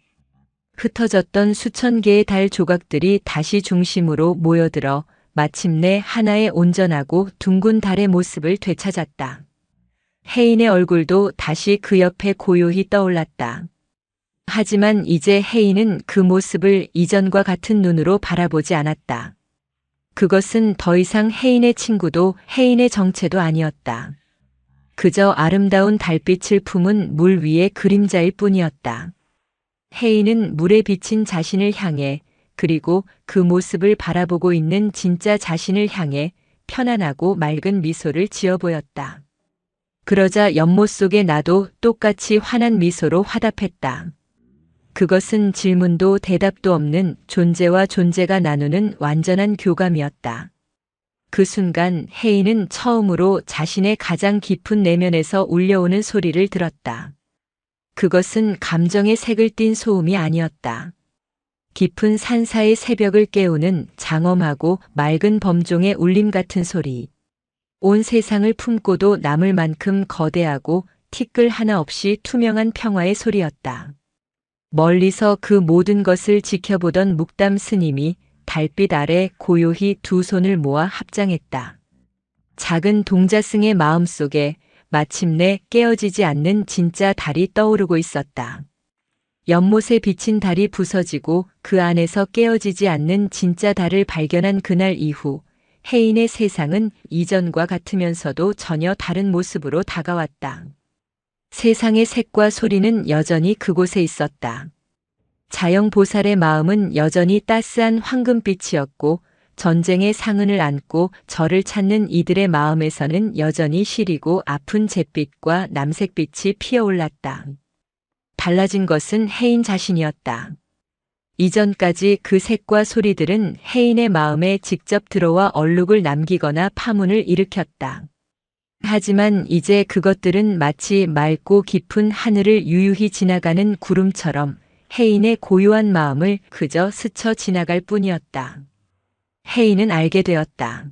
흩어졌던 수천 개의 달 조각들이 다시 중심으로 모여들어 마침내 하나의 온전하고 둥근 달의 모습을 되찾았다. 혜인의 얼굴도 다시 그 옆에 고요히 떠올랐다. 하지만 이제 혜인은 그 모습을 이전과 같은 눈으로 바라보지 않았다. 그것은 더 이상 혜인의 친구도 혜인의 정체도 아니었다. 그저 아름다운 달빛을 품은 물 위의 그림자일 뿐이었다. 혜인은 물에 비친 자신을 향해, 그리고 그 모습을 바라보고 있는 진짜 자신을 향해 편안하고 맑은 미소를 지어 보였다. 그러자 연못 속의 나도 똑같이 환한 미소로 화답했다. 그것은 질문도 대답도 없는 존재와 존재가 나누는 완전한 교감이었다. 그 순간 혜인은 처음으로 자신의 가장 깊은 내면에서 울려오는 소리를 들었다. 그것은 감정의 색을 띤 소음이 아니었다. 깊은 산사의 새벽을 깨우는 장엄하고 맑은 범종의 울림 같은 소리. 온 세상을 품고도 남을 만큼 거대하고 티끌 하나 없이 투명한 평화의 소리였다. 멀리서 그 모든 것을 지켜보던 묵담 스님이 달빛 아래 고요히 두 손을 모아 합장했다. 작은 동자승의 마음속에 마침내 깨어지지 않는 진짜 달이 떠오르고 있었다. 연못에 비친 달이 부서지고 그 안에서 깨어지지 않는 진짜 달을 발견한 그날 이후 혜인의 세상은 이전과 같으면서도 전혀 다른 모습으로 다가왔다. 세상의 색과 소리는 여전히 그곳에 있었다. 자영보살의 마음은 여전히 따스한 황금빛이었고 전쟁의 상흔을 안고 저를 찾는 이들의 마음에서는 여전히 시리고 아픈 잿빛과 남색빛이 피어올랐다. 달라진 것은 혜인 자신이었다. 이전까지 그 색과 소리들은 혜인의 마음에 직접 들어와 얼룩을 남기거나 파문을 일으켰다. 하지만 이제 그것들은 마치 맑고 깊은 하늘을 유유히 지나가는 구름처럼 혜인의 고요한 마음을 그저 스쳐 지나갈 뿐이었다. 혜인은 알게 되었다.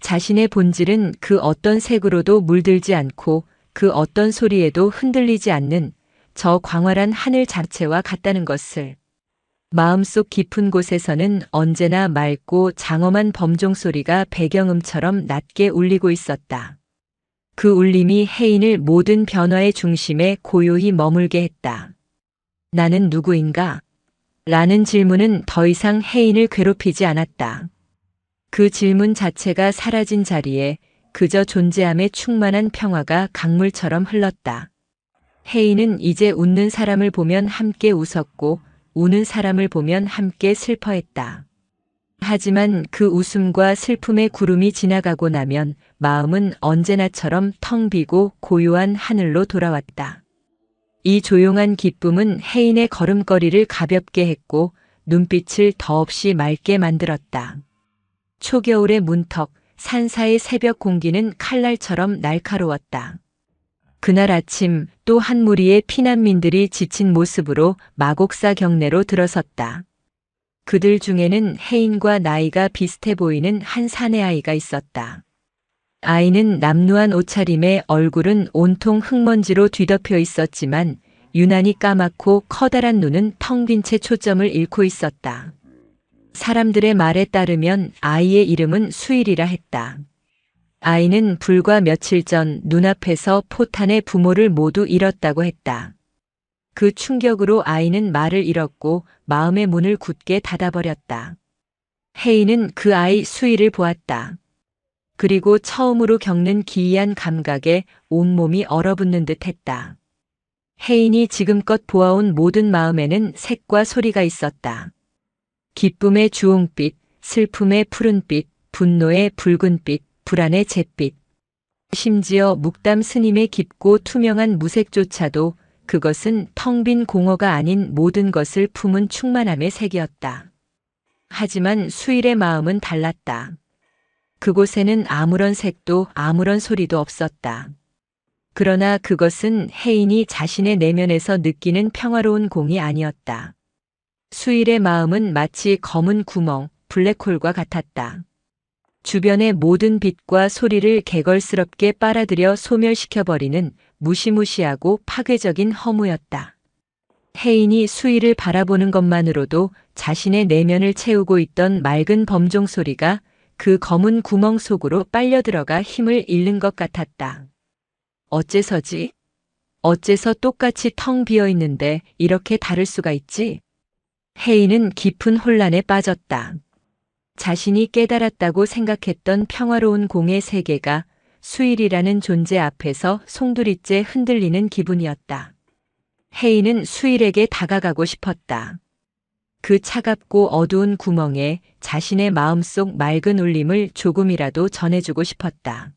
자신의 본질은 그 어떤 색으로도 물들지 않고 그 어떤 소리에도 흔들리지 않는 저 광활한 하늘 자체와 같다는 것을. 마음속 깊은 곳에서는 언제나 맑고 장엄한 범종 소리가 배경음처럼 낮게 울리고 있었다. 그 울림이 혜인을 모든 변화의 중심에 고요히 머물게 했다. 나는 누구인가? 라는 질문은 더 이상 혜인을 괴롭히지 않았다. 그 질문 자체가 사라진 자리에 그저 존재함에 충만한 평화가 강물처럼 흘렀다. 혜인은 이제 웃는 사람을 보면 함께 웃었고 우는 사람을 보면 함께 슬퍼했다. 하지만 그 웃음과 슬픔의 구름이 지나가고 나면 마음은 언제나처럼 텅 비고 고요한 하늘로 돌아왔다. 이 조용한 기쁨은 혜인의 걸음걸이를 가볍게 했고 눈빛을 더없이 맑게 만들었다. 초겨울의 문턱, 산사의 새벽 공기는 칼날처럼 날카로웠다. 그날 아침 또 한 무리의 피난민들이 지친 모습으로 마곡사 경내로 들어섰다. 그들 중에는 혜인과 나이가 비슷해 보이는 한 사내 아이가 있었다. 아이는 남루한 옷차림에 얼굴은 온통 흙먼지로 뒤덮여 있었지만 유난히 까맣고 커다란 눈은 텅 빈 채 초점을 잃고 있었다. 사람들의 말에 따르면 아이의 이름은 수일이라 했다. 아이는 불과 며칠 전 눈앞에서 포탄의 부모를 모두 잃었다고 했다. 그 충격으로 아이는 말을 잃었고 마음의 문을 굳게 닫아버렸다. 혜인은 그 아이 수일을 보았다. 그리고 처음으로 겪는 기이한 감각에 온몸이 얼어붙는 듯 했다. 혜인이 지금껏 보아온 모든 마음에는 색과 소리가 있었다. 기쁨의 주홍빛, 슬픔의 푸른빛, 분노의 붉은빛, 불안의 잿빛. 심지어 묵담 스님의 깊고 투명한 무색조차도 그것은 텅 빈 공허가 아닌 모든 것을 품은 충만함의 색이었다. 하지만 수일의 마음은 달랐다. 그곳에는 아무런 색도 아무런 소리도 없었다. 그러나 그것은 혜인이 자신의 내면에서 느끼는 평화로운 공이 아니었다. 수일의 마음은 마치 검은 구멍, 블랙홀과 같았다. 주변의 모든 빛과 소리를 개걸스럽게 빨아들여 소멸시켜버리는 무시무시하고 파괴적인 허무였다. 혜인이 수일을 바라보는 것만으로도 자신의 내면을 채우고 있던 맑은 범종 소리가 그 검은 구멍 속으로 빨려들어가 힘을 잃는 것 같았다. 어째서지? 어째서 똑같이 텅 비어 있는데 이렇게 다를 수가 있지? 혜인은 깊은 혼란에 빠졌다. 자신이 깨달았다고 생각했던 평화로운 공의 세계가 수일이라는 존재 앞에서 송두리째 흔들리는 기분이었다. 혜인은 수일에게 다가가고 싶었다. 그 차갑고 어두운 구멍에 자신의 마음속 맑은 울림을 조금이라도 전해주고 싶었다.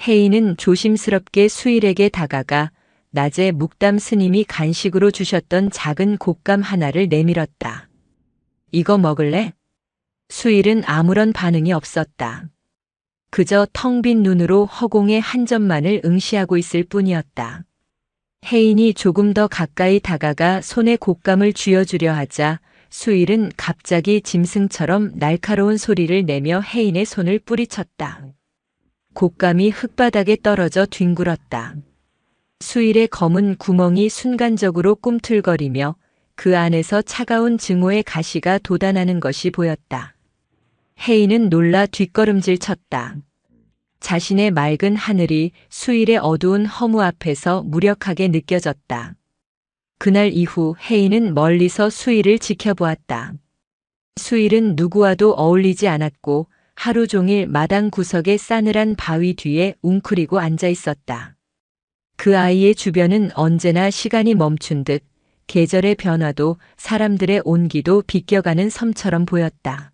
혜인은 조심스럽게 수일에게 다가가 낮에 묵담 스님이 간식으로 주셨던 작은 곶감 하나를 내밀었다. 이거 먹을래? 수일은 아무런 반응이 없었다. 그저 텅 빈 눈으로 허공의 한 점만을 응시하고 있을 뿐이었다. 혜인이 조금 더 가까이 다가가 손에 곶감을 쥐어주려 하자 수일은 갑자기 짐승처럼 날카로운 소리를 내며 혜인의 손을 뿌리쳤다. 곶감이 흙바닥에 떨어져 뒹굴었다. 수일의 검은 구멍이 순간적으로 꿈틀거리며 그 안에서 차가운 증오의 가시가 돋아나는 것이 보였다. 혜인은 놀라 뒷걸음질 쳤다. 자신의 맑은 하늘이 수일의 어두운 허무 앞에서 무력하게 느껴졌다. 그날 이후 혜인은 멀리서 수일을 지켜보았다. 수일은 누구와도 어울리지 않았고 하루 종일 마당 구석의 싸늘한 바위 뒤에 웅크리고 앉아 있었다. 그 아이의 주변은 언제나 시간이 멈춘 듯 계절의 변화도 사람들의 온기도 비껴가는 섬처럼 보였다.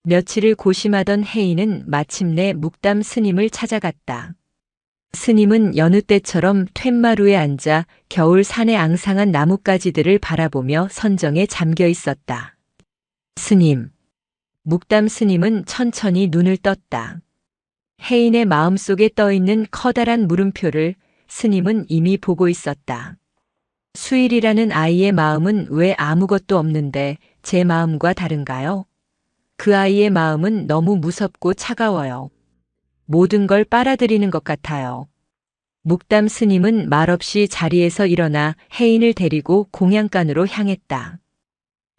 며칠을 고심하던 혜인은 마침내 묵담 스님을 찾아갔다. 스님은 여느 때처럼 툇마루에 앉아 겨울 산의 앙상한 나뭇가지들을 바라보며 선정에 잠겨 있었다. 스님. 묵담 스님은 천천히 눈을 떴다. 혜인의 마음속에 떠있는 커다란 물음표를 스님은 이미 보고 있었다. 수일이라는 아이의 마음은 왜 아무것도 없는데 제 마음과 다른가요? 그 아이의 마음은 너무 무섭고 차가워요. 모든 걸 빨아들이는 것 같아요. 묵담 스님은 말없이 자리에서 일어나 혜인을 데리고 공양간으로 향했다.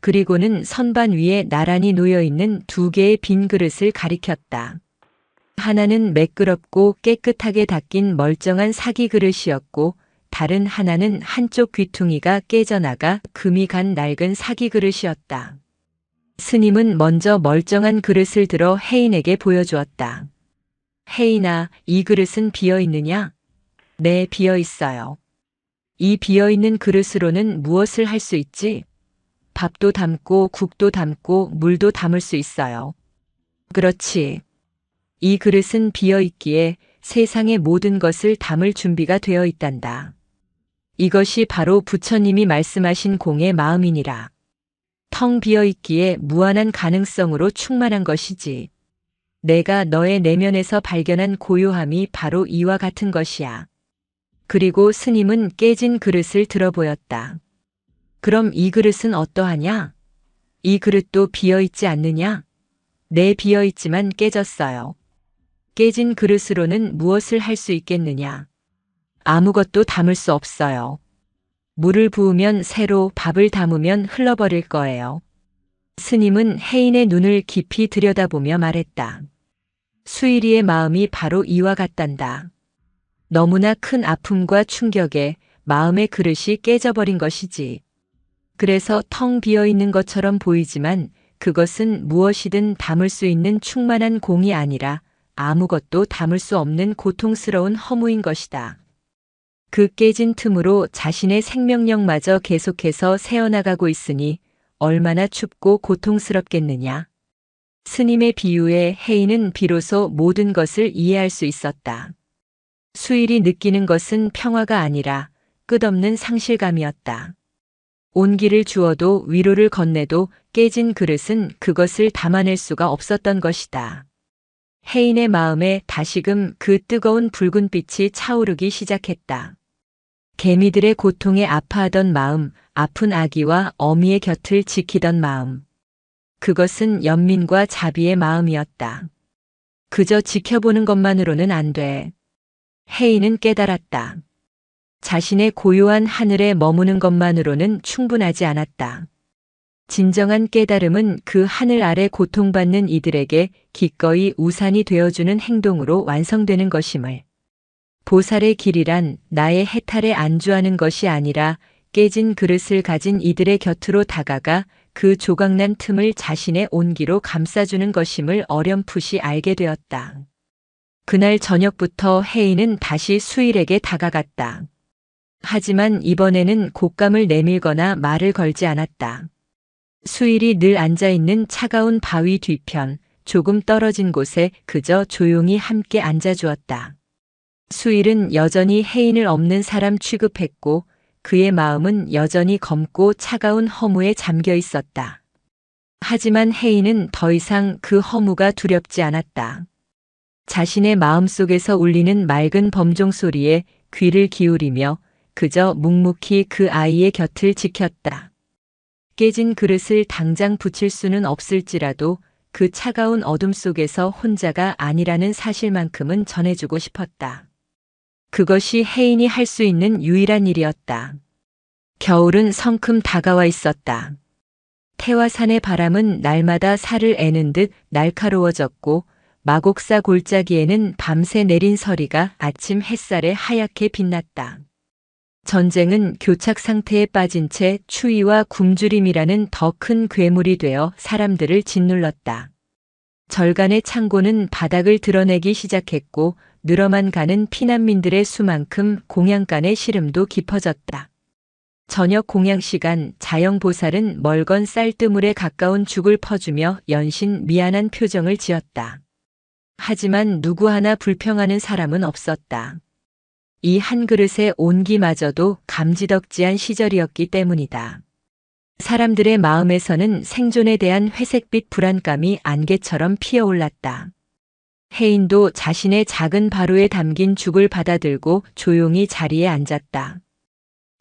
그리고는 선반 위에 나란히 놓여있는 두 개의 빈 그릇을 가리켰다. 하나는 매끄럽고 깨끗하게 닦인 멀쩡한 사기 그릇이었고 다른 하나는 한쪽 귀퉁이가 깨져나가 금이 간 낡은 사기 그릇이었다. 스님은 먼저 멀쩡한 그릇을 들어 혜인에게 보여주었다. 혜인아, 이 그릇은 비어있느냐? 네, 비어있어요. 이 비어있는 그릇으로는 무엇을 할 수 있지? 밥도 담고 국도 담고 물도 담을 수 있어요. 그렇지. 이 그릇은 비어있기에 세상의 모든 것을 담을 준비가 되어 있단다. 이것이 바로 부처님이 말씀하신 공의 마음이니라. 텅 비어있기에 무한한 가능성으로 충만한 것이지. 내가 너의 내면에서 발견한 고요함이 바로 이와 같은 것이야. 그리고 스님은 깨진 그릇을 들어보였다. 그럼 이 그릇은 어떠하냐? 이 그릇도 비어있지 않느냐? 네, 비어있지만 깨졌어요. 깨진 그릇으로는 무엇을 할 수 있겠느냐? 아무것도 담을 수 없어요. 물을 부으면 새로 밥을 담으면 흘러버릴 거예요. 스님은 혜인의 눈을 깊이 들여다보며 말했다. 수일이의 마음이 바로 이와 같단다. 너무나 큰 아픔과 충격에 마음의 그릇이 깨져버린 것이지. 그래서 텅 비어있는 것처럼 보이지만 그것은 무엇이든 담을 수 있는 충만한 공이 아니라 아무것도 담을 수 없는 고통스러운 허무인 것이다. 그 깨진 틈으로 자신의 생명력마저 계속해서 새어나가고 있으니 얼마나 춥고 고통스럽겠느냐. 스님의 비유에 혜인은 비로소 모든 것을 이해할 수 있었다. 수일이 느끼는 것은 평화가 아니라 끝없는 상실감이었다. 온기를 주어도 위로를 건네도 깨진 그릇은 그것을 담아낼 수가 없었던 것이다. 혜인의 마음에 다시금 그 뜨거운 붉은 빛이 차오르기 시작했다. 개미들의 고통에 아파하던 마음, 아픈 아기와 어미의 곁을 지키던 마음. 그것은 연민과 자비의 마음이었다. 그저 지켜보는 것만으로는 안 돼. 혜인은 깨달았다. 자신의 고요한 하늘에 머무는 것만으로는 충분하지 않았다. 진정한 깨달음은 그 하늘 아래 고통받는 이들에게 기꺼이 우산이 되어주는 행동으로 완성되는 것임을. 보살의 길이란 나의 해탈에 안주하는 것이 아니라 깨진 그릇을 가진 이들의 곁으로 다가가 그 조각난 틈을 자신의 온기로 감싸주는 것임을 어렴풋이 알게 되었다. 그날 저녁부터 혜인은 다시 수일에게 다가갔다. 하지만 이번에는 곶감을 내밀거나 말을 걸지 않았다. 수일이 늘 앉아있는 차가운 바위 뒤편, 조금 떨어진 곳에 그저 조용히 함께 앉아주었다. 수일은 여전히 혜인을 없는 사람 취급했고 그의 마음은 여전히 검고 차가운 허무에 잠겨 있었다. 하지만 혜인은 더 이상 그 허무가 두렵지 않았다. 자신의 마음속에서 울리는 맑은 범종 소리에 귀를 기울이며 그저 묵묵히 그 아이의 곁을 지켰다. 깨진 그릇을 당장 붙일 수는 없을지라도 그 차가운 어둠 속에서 혼자가 아니라는 사실만큼은 전해주고 싶었다. 그것이 혜인이 할 수 있는 유일한 일이었다. 겨울은 성큼 다가와 있었다. 태화산의 바람은 날마다 살을 애는 듯 날카로워졌고 마곡사 골짜기에는 밤새 내린 서리가 아침 햇살에 하얗게 빛났다. 전쟁은 교착 상태에 빠진 채 추위와 굶주림이라는 더 큰 괴물이 되어 사람들을 짓눌렀다. 절간의 창고는 바닥을 드러내기 시작했고 늘어만 가는 피난민들의 수만큼 공양간의 시름도 깊어졌다. 저녁 공양 시간 자영보살은 멀건 쌀뜨물에 가까운 죽을 퍼주며 연신 미안한 표정을 지었다. 하지만 누구 하나 불평하는 사람은 없었다. 이 한 그릇의 온기마저도 감지덕지한 시절이었기 때문이다. 사람들의 마음에서는 생존에 대한 회색빛 불안감이 안개처럼 피어올랐다. 혜인도 자신의 작은 바로에 담긴 죽을 받아들고 조용히 자리에 앉았다.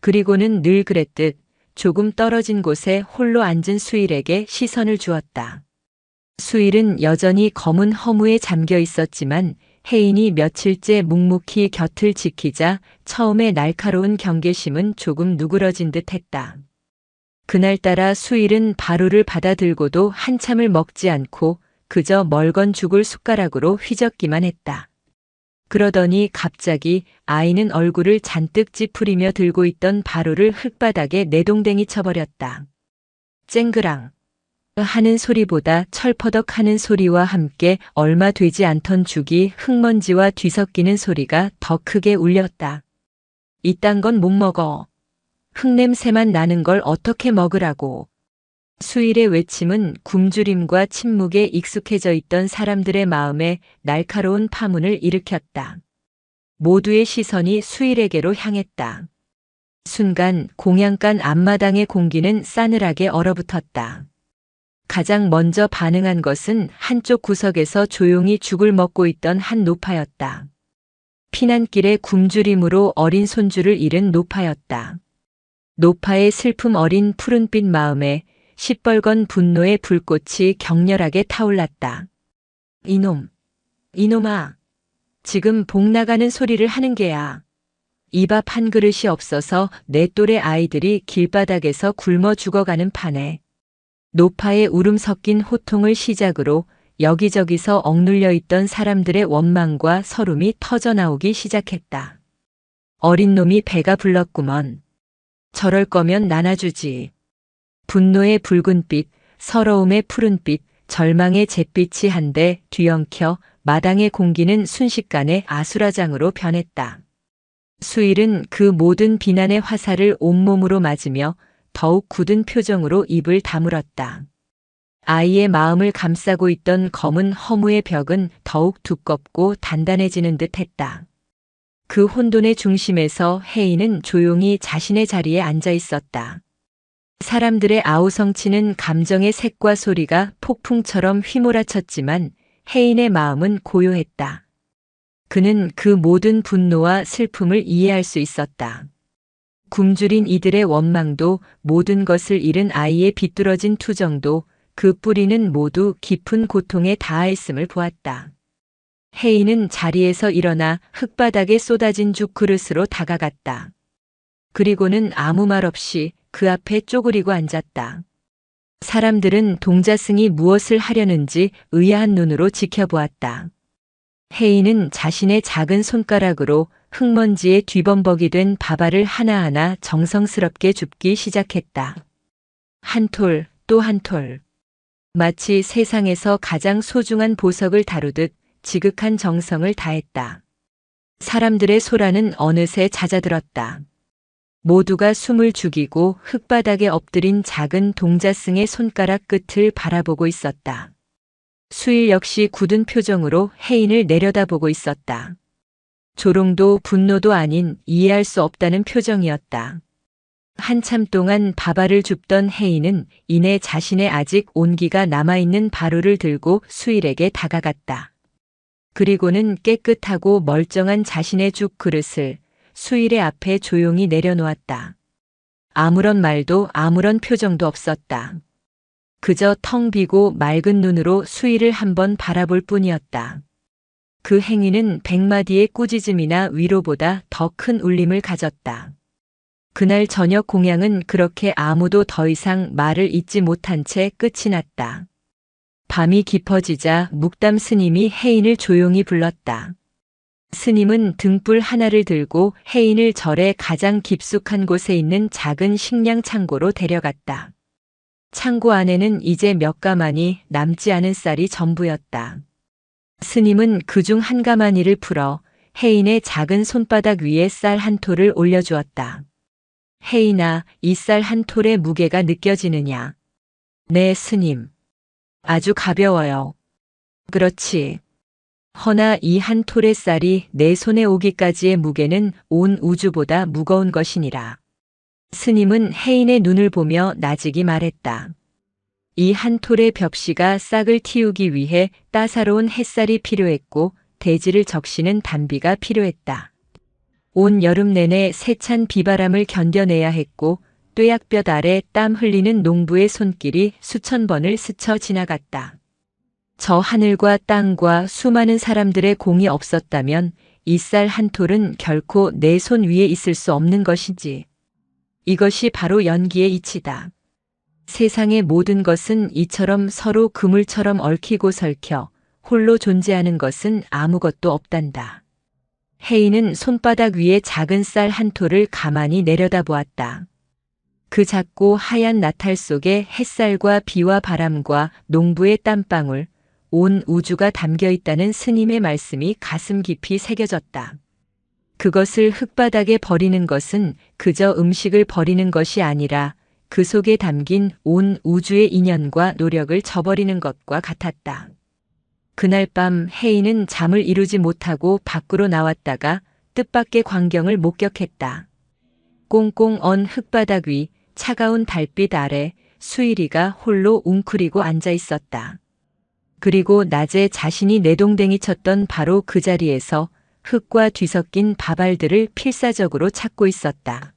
그리고는 늘 그랬듯 조금 떨어진 곳에 홀로 앉은 수일에게 시선을 주었다. 수일은 여전히 검은 허무에 잠겨 있었지만 혜인이 며칠째 묵묵히 곁을 지키자 처음에 날카로운 경계심은 조금 누그러진 듯 했다. 그날따라 수일은 바루를 받아들고도 한참을 먹지 않고 그저 멀건 죽을 숟가락으로 휘젓기만 했다. 그러더니 갑자기 아이는 얼굴을 잔뜩 찌푸리며 들고 있던 바루를 흙바닥에 내동댕이 쳐버렸다. 쨍그랑 하는 소리보다 철퍼덕 하는 소리와 함께 얼마 되지 않던 죽이 흙먼지와 뒤섞이는 소리가 더 크게 울렸다. 이딴 건 못 먹어. 흙냄새만 나는 걸 어떻게 먹으라고. 수일의 외침은 굶주림과 침묵에 익숙해져 있던 사람들의 마음에 날카로운 파문을 일으켰다. 모두의 시선이 수일에게로 향했다. 순간 공양간 앞마당의 공기는 싸늘하게 얼어붙었다. 가장 먼저 반응한 것은 한쪽 구석에서 조용히 죽을 먹고 있던 한 노파였다. 피난길의 굶주림으로 어린 손주를 잃은 노파였다. 노파의 슬픔 어린 푸른빛 마음에 시뻘건 분노의 불꽃이 격렬하게 타올랐다. 이놈아. 지금 복 나가는 소리를 하는 게야. 이 밥 한 그릇이 없어서 내 또래 아이들이 길바닥에서 굶어 죽어가는 판에. 노파의 울음 섞인 호통을 시작으로 여기저기서 억눌려 있던 사람들의 원망과 서름이 터져나오기 시작했다. 어린 놈이 배가 불렀구먼. 저럴 거면 나눠주지. 분노의 붉은빛, 서러움의 푸른빛, 절망의 잿빛이 한데 뒤엉켜 마당의 공기는 순식간에 아수라장으로 변했다. 수일은 그 모든 비난의 화살을 온몸으로 맞으며 더욱 굳은 표정으로 입을 다물었다. 아이의 마음을 감싸고 있던 검은 허무의 벽은 더욱 두껍고 단단해지는 듯 했다. 그 혼돈의 중심에서 혜인은 조용히 자신의 자리에 앉아 있었다. 사람들의 아우성치는 감정의 색과 소리가 폭풍처럼 휘몰아쳤지만 혜인의 마음은 고요했다. 그는 그 모든 분노와 슬픔을 이해할 수 있었다. 굶주린 이들의 원망도, 모든 것을 잃은 아이의 비뚤어진 투정도, 그 뿌리는 모두 깊은 고통에 닿아 있음을 보았다. 혜인은 자리에서 일어나 흙바닥에 쏟아진 죽 그릇으로 다가갔다. 그리고는 아무 말 없이 그 앞에 쪼그리고 앉았다. 사람들은 동자승이 무엇을 하려는지 의아한 눈으로 지켜보았다. 혜인은 자신의 작은 손가락으로 흙먼지에 뒤범벅이 된 밥알을 하나하나 정성스럽게 줍기 시작했다. 한 톨, 또 한 톨. 마치 세상에서 가장 소중한 보석을 다루듯 지극한 정성을 다했다. 사람들의 소란은 어느새 잦아들었다. 모두가 숨을 죽이고 흙바닥에 엎드린 작은 동자승의 손가락 끝을 바라보고 있었다. 수일 역시 굳은 표정으로 혜인을 내려다보고 있었다. 조롱도 분노도 아닌 이해할 수 없다는 표정이었다. 한참 동안 밥알을 줍던 혜인은 이내 자신의 아직 온기가 남아있는 바루를 들고 수일에게 다가갔다. 그리고는 깨끗하고 멀쩡한 자신의 죽 그릇을 수일의 앞에 조용히 내려놓았다. 아무런 말도 아무런 표정도 없었다. 그저 텅 비고 맑은 눈으로 수일을 한번 바라볼 뿐이었다. 그 행위는 100마디의 꾸짖음이나 위로보다 더 큰 울림을 가졌다. 그날 저녁 공양은 그렇게 아무도 더 이상 말을 잇지 못한 채 끝이 났다. 밤이 깊어지자 묵담 스님이 혜인을 조용히 불렀다. 스님은 등불 하나를 들고 혜인을 절의 가장 깊숙한 곳에 있는 작은 식량 창고로 데려갔다. 창고 안에는 이제 몇 가마니 남지 않은 쌀이 전부였다. 스님은 그중 한 가마니를 풀어 혜인의 작은 손바닥 위에 쌀 한 톨을 올려주었다. 혜인아, 이 쌀 한 톨의 무게가 느껴지느냐? 네, 스님. 아주 가벼워요. 그렇지. 허나 이 한 톨의 쌀이 내 손에 오기까지의 무게는 온 우주보다 무거운 것이니라. 스님은 혜인의 눈을 보며 나직이 말했다. 이 한 톨의 벽시가 싹을 틔우기 위해 따사로운 햇살이 필요했고 대지를 적시는 단비가 필요했다. 온 여름 내내 세찬 비바람을 견뎌내야 했고 뙤약볕 아래 땀 흘리는 농부의 손길이 수천 번을 스쳐 지나갔다. 저 하늘과 땅과 수많은 사람들의 공이 없었다면 이 쌀 한 톨은 결코 내 손 위에 있을 수 없는 것이지. 이것이 바로 연기의 이치다. 세상의 모든 것은 이처럼 서로 그물처럼 얽히고 설켜 홀로 존재하는 것은 아무것도 없단다. 혜인은 손바닥 위에 작은 쌀 한 톨을 가만히 내려다보았다. 그 작고 하얀 나탈 속에 햇살과 비와 바람과 농부의 땀방울, 온 우주가 담겨 있다는 스님의 말씀이 가슴 깊이 새겨졌다. 그것을 흙바닥에 버리는 것은 그저 음식을 버리는 것이 아니라 그 속에 담긴 온 우주의 인연과 노력을 저버리는 것과 같았다. 그날 밤 혜인은 잠을 이루지 못하고 밖으로 나왔다가 뜻밖의 광경을 목격했다. 꽁꽁 언 흙바닥 위 차가운 달빛 아래 수일이가 홀로 웅크리고 앉아 있었다. 그리고 낮에 자신이 내동댕이 쳤던 바로 그 자리에서 흙과 뒤섞인 밥알들을 필사적으로 찾고 있었다.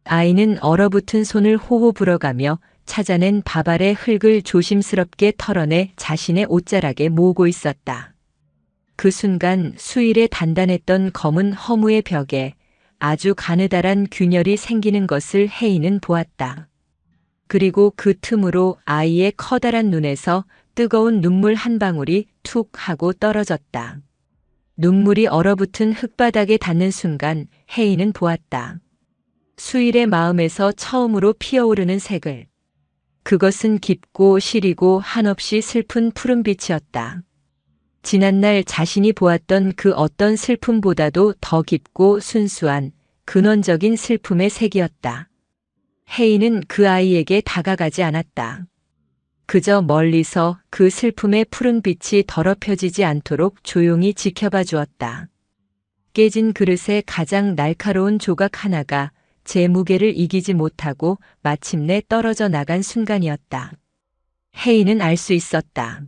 아이는 얼어붙은 손을 호호 불어가며 찾아낸 밥알의 흙을 조심스럽게 털어내 자신의 옷자락에 모으고 있었다. 그 순간 수일의 단단했던 검은 허무의 벽에 아주 가느다란 균열이 생기는 것을 혜인은 보았다. 그리고 그 틈으로 아이의 커다란 눈에서 뜨거운 눈물 한 방울이 툭 하고 떨어졌다. 눈물이 얼어붙은 흙바닥에 닿는 순간 혜인은 보았다. 수일의 마음에서 처음으로 피어오르는 색을. 그것은 깊고 시리고 한없이 슬픈 푸른빛이었다. 지난날 자신이 보았던 그 어떤 슬픔보다도 더 깊고 순수한 근원적인 슬픔의 색이었다. 혜인은 그 아이에게 다가가지 않았다. 그저 멀리서 그 슬픔의 푸른 빛이 더럽혀지지 않도록 조용히 지켜봐 주었다. 깨진 그릇의 가장 날카로운 조각 하나가 제 무게를 이기지 못하고 마침내 떨어져 나간 순간이었다. 혜인은 알 수 있었다.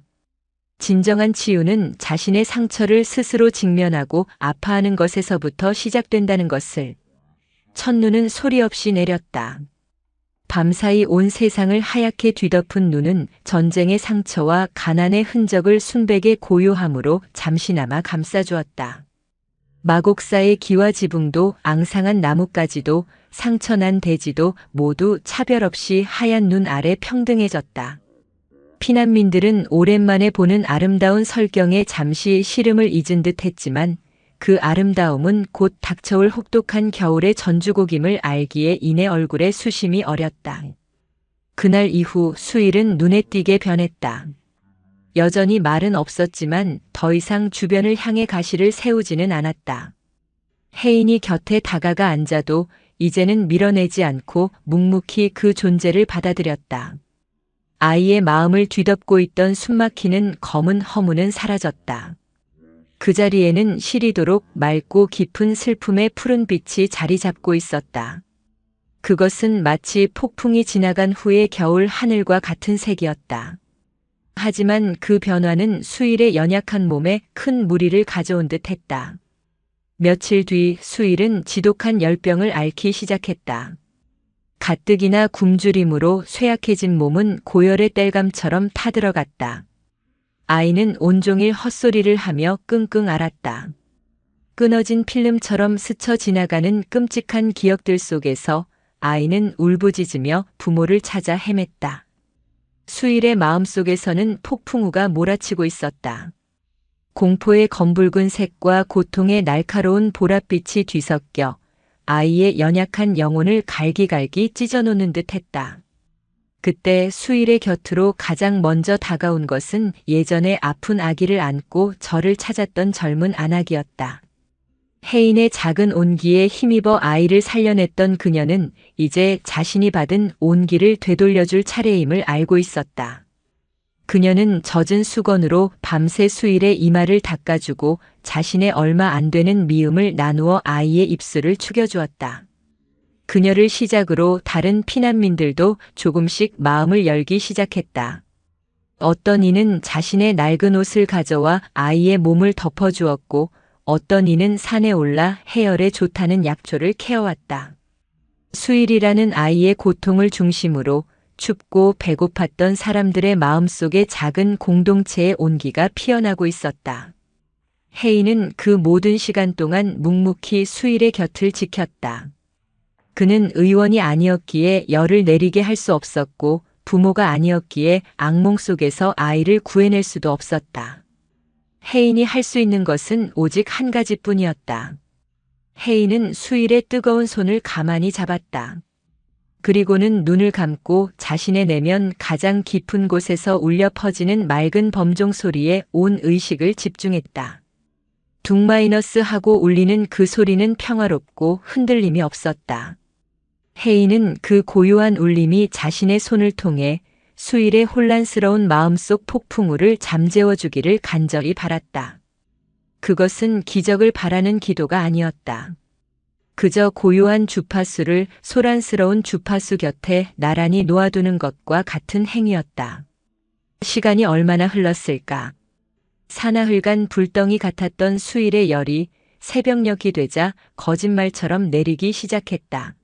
진정한 치유는 자신의 상처를 스스로 직면하고 아파하는 것에서부터 시작된다는 것을. 첫눈은 소리 없이 내렸다. 밤사이 온 세상을 하얗게 뒤덮은 눈은 전쟁의 상처와 가난의 흔적을 순백의 고요함으로 잠시나마 감싸주었다. 마곡사의 기와 지붕도 앙상한 나뭇가지도 상처난 대지도 모두 차별 없이 하얀 눈 아래 평등해졌다. 피난민들은 오랜만에 보는 아름다운 설경에 잠시 시름을 잊은 듯 했지만 그 아름다움은 곧 닥쳐올 혹독한 겨울의 전주곡임을 알기에 이내 얼굴에 수심이 어렸다. 그날 이후 수일은 눈에 띄게 변했다. 여전히 말은 없었지만 더 이상 주변을 향해 가시를 세우지는 않았다. 혜인이 곁에 다가가 앉아도 이제는 밀어내지 않고 묵묵히 그 존재를 받아들였다. 아이의 마음을 뒤덮고 있던 숨막히는 검은 허무는 사라졌다. 그 자리에는 시리도록 맑고 깊은 슬픔의 푸른 빛이 자리 잡고 있었다. 그것은 마치 폭풍이 지나간 후의 겨울 하늘과 같은 색이었다. 하지만 그 변화는 수일의 연약한 몸에 큰 무리를 가져온 듯 했다. 며칠 뒤 수일은 지독한 열병을 앓기 시작했다. 가뜩이나 굶주림으로 쇠약해진 몸은 고열의 땔감처럼 타들어갔다. 아이는 온종일 헛소리를 하며 끙끙 앓았다. 끊어진 필름처럼 스쳐 지나가는 끔찍한 기억들 속에서 아이는 울부짖으며 부모를 찾아 헤맸다. 수일의 마음속에서는 폭풍우가 몰아치고 있었다. 공포의 검붉은 색과 고통의 날카로운 보랏빛이 뒤섞여 아이의 연약한 영혼을 갈기갈기 찢어놓는 듯 했다. 그때 수일의 곁으로 가장 먼저 다가온 것은 예전에 아픈 아기를 안고 저를 찾았던 젊은 안악이었다. 혜인의 작은 온기에 힘입어 아이를 살려냈던 그녀는 이제 자신이 받은 온기를 되돌려줄 차례임을 알고 있었다. 그녀는 젖은 수건으로 밤새 수일의 이마를 닦아주고 자신의 얼마 안 되는 미움을 나누어 아이의 입술을 축여주었다. 그녀를 시작으로 다른 피난민들도 조금씩 마음을 열기 시작했다. 어떤 이는 자신의 낡은 옷을 가져와 아이의 몸을 덮어주었고 어떤 이는 산에 올라 해열에 좋다는 약초를 캐어왔다. 수일이라는 아이의 고통을 중심으로 춥고 배고팠던 사람들의 마음속에 작은 공동체의 온기가 피어나고 있었다. 혜인은 그 모든 시간 동안 묵묵히 수일의 곁을 지켰다. 그는 의원이 아니었기에 열을 내리게 할 수 없었고 부모가 아니었기에 악몽 속에서 아이를 구해낼 수도 없었다. 혜인이 할 수 있는 것은 오직 한 가지뿐이었다. 혜인은 수일의 뜨거운 손을 가만히 잡았다. 그리고는 눈을 감고 자신의 내면 가장 깊은 곳에서 울려 퍼지는 맑은 범종 소리에 온 의식을 집중했다. 둥- 하고 울리는 그 소리는 평화롭고 흔들림이 없었다. 혜인은 그 고요한 울림이 자신의 손을 통해 수일의 혼란스러운 마음속 폭풍우를 잠재워 주기를 간절히 바랐다. 그것은 기적을 바라는 기도가 아니었다. 그저 고요한 주파수를 소란스러운 주파수 곁에 나란히 놓아두는 것과 같은 행위였다. 시간이 얼마나 흘렀을까? 사나흘간 불덩이 같았던 수일의 열이 새벽녘이 되자 거짓말처럼 내리기 시작했다.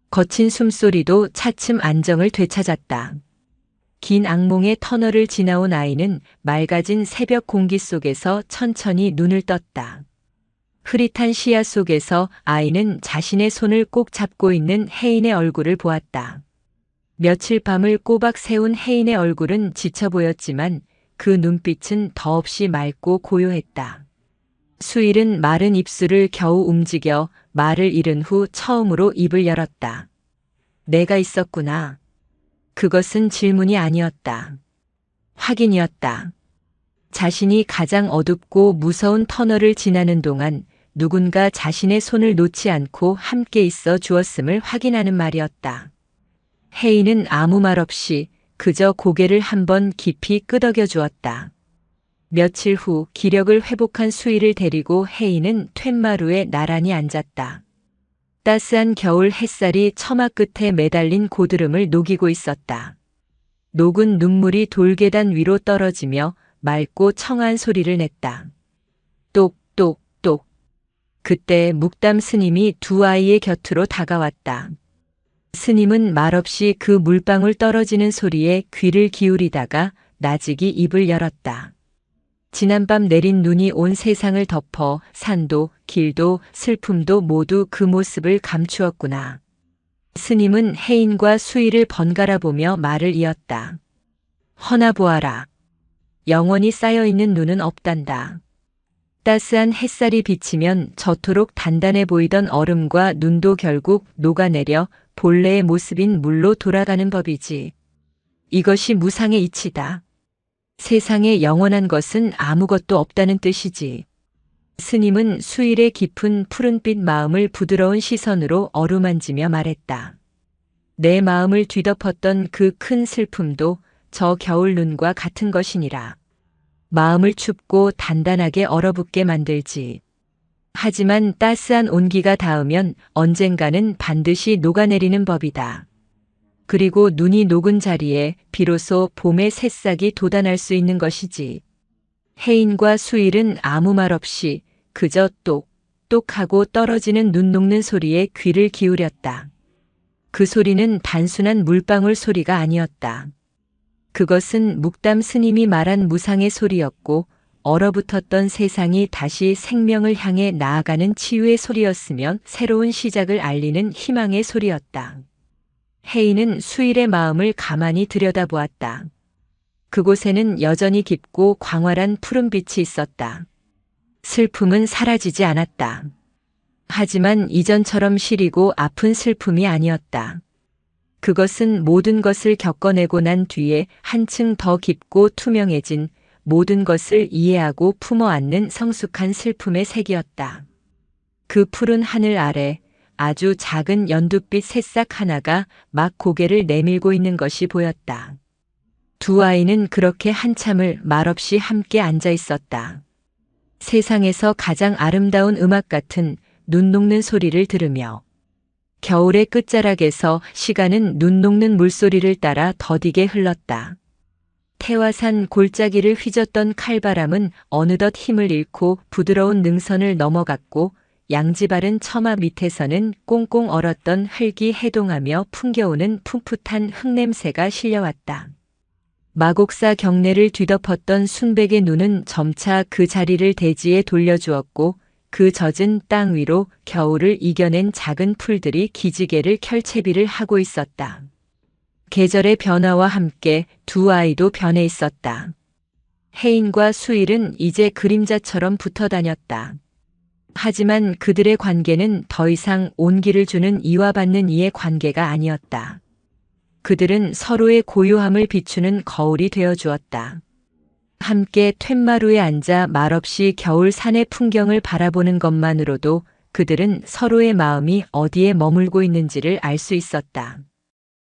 거친 숨소리도 차츰 안정을 되찾았다. 긴 악몽의 터널을 지나온 아이는 맑아진 새벽 공기 속에서 천천히 눈을 떴다. 흐릿한 시야 속에서 아이는 자신의 손을 꼭 잡고 있는 혜인의 얼굴을 보았다. 며칠 밤을 꼬박 세운 혜인의 얼굴은 지쳐 보였지만 그 눈빛은 더없이 맑고 고요했다. 수일은 마른 입술을 겨우 움직여 말을 잃은 후 처음으로 입을 열었다. 내가 있었구나. 그것은 질문이 아니었다. 확인이었다. 자신이 가장 어둡고 무서운 터널을 지나는 동안 누군가 자신의 손을 놓지 않고 함께 있어 주었음을 확인하는 말이었다. 혜인은 아무 말 없이 그저 고개를 한번 깊이 끄덕여 주었다. 며칠 후 기력을 회복한 수희를 데리고 혜인은 툇마루에 나란히 앉았다. 따스한 겨울 햇살이 처마 끝에 매달린 고드름을 녹이고 있었다. 녹은 눈물이 돌계단 위로 떨어지며 맑고 청아한 소리를 냈다. 똑똑똑. 그때 묵담 스님이 두 아이의 곁으로 다가왔다. 스님은 말없이 그 물방울 떨어지는 소리에 귀를 기울이다가 나직이 입을 열었다. 지난밤 내린 눈이 온 세상을 덮어 산도, 길도, 슬픔도 모두 그 모습을 감추었구나. 스님은 혜인과 수희를 번갈아 보며 말을 이었다. 허나 보아라. 영원히 쌓여있는 눈은 없단다. 따스한 햇살이 비치면 저토록 단단해 보이던 얼음과 눈도 결국 녹아내려 본래의 모습인 물로 돌아가는 법이지. 이것이 무상의 이치다. 세상에 영원한 것은 아무것도 없다는 뜻이지. 스님은 수일의 깊은 푸른빛 마음을 부드러운 시선으로 어루만지며 말했다. 내 마음을 뒤덮었던 그 큰 슬픔도 저 겨울 눈과 같은 것이니라. 마음을 춥고 단단하게 얼어붙게 만들지. 하지만 따스한 온기가 닿으면 언젠가는 반드시 녹아내리는 법이다. 그리고 눈이 녹은 자리에 비로소 봄의 새싹이 돋아날 수 있는 것이지. 혜인과 수일은 아무 말 없이 그저 똑똑하고 떨어지는 눈 녹는 소리에 귀를 기울였다. 그 소리는 단순한 물방울 소리가 아니었다. 그것은 묵담 스님이 말한 무상의 소리였고 얼어붙었던 세상이 다시 생명을 향해 나아가는 치유의 소리였으며 새로운 시작을 알리는 희망의 소리였다. 혜인은 수일의 마음을 가만히 들여다보았다. 그곳에는 여전히 깊고 광활한 푸른빛이 있었다. 슬픔은 사라지지 않았다. 하지만 이전처럼 시리고 아픈 슬픔이 아니었다. 그것은 모든 것을 겪어내고 난 뒤에 한층 더 깊고 투명해진 모든 것을 이해하고 품어 안는 성숙한 슬픔의 색이었다. 그 푸른 하늘 아래 아주 작은 연두빛 새싹 하나가 막 고개를 내밀고 있는 것이 보였다. 두 아이는 그렇게 한참을 말없이 함께 앉아 있었다. 세상에서 가장 아름다운 음악 같은 눈 녹는 소리를 들으며 겨울의 끝자락에서 시간은 눈 녹는 물소리를 따라 더디게 흘렀다. 태화산 골짜기를 휘젓던 칼바람은 어느덧 힘을 잃고 부드러운 능선을 넘어갔고 양지바른 처마 밑에서는 꽁꽁 얼었던 흙이 해동하며 풍겨오는 풋풋한 흙냄새가 실려왔다. 마곡사 경내를 뒤덮었던 순백의 눈은 점차 그 자리를 대지에 돌려주었고 그 젖은 땅 위로 겨울을 이겨낸 작은 풀들이 기지개를 펼채비를 하고 있었다. 계절의 변화와 함께 두 아이도 변해 있었다. 혜인과 수일은 이제 그림자처럼 붙어 다녔다. 하지만 그들의 관계는 더 이상 온기를 주는 이와 받는 이의 관계가 아니었다. 그들은 서로의 고요함을 비추는 거울이 되어 주었다. 함께 툇마루에 앉아 말없이 겨울 산의 풍경을 바라보는 것만으로도 그들은 서로의 마음이 어디에 머물고 있는지를 알 수 있었다.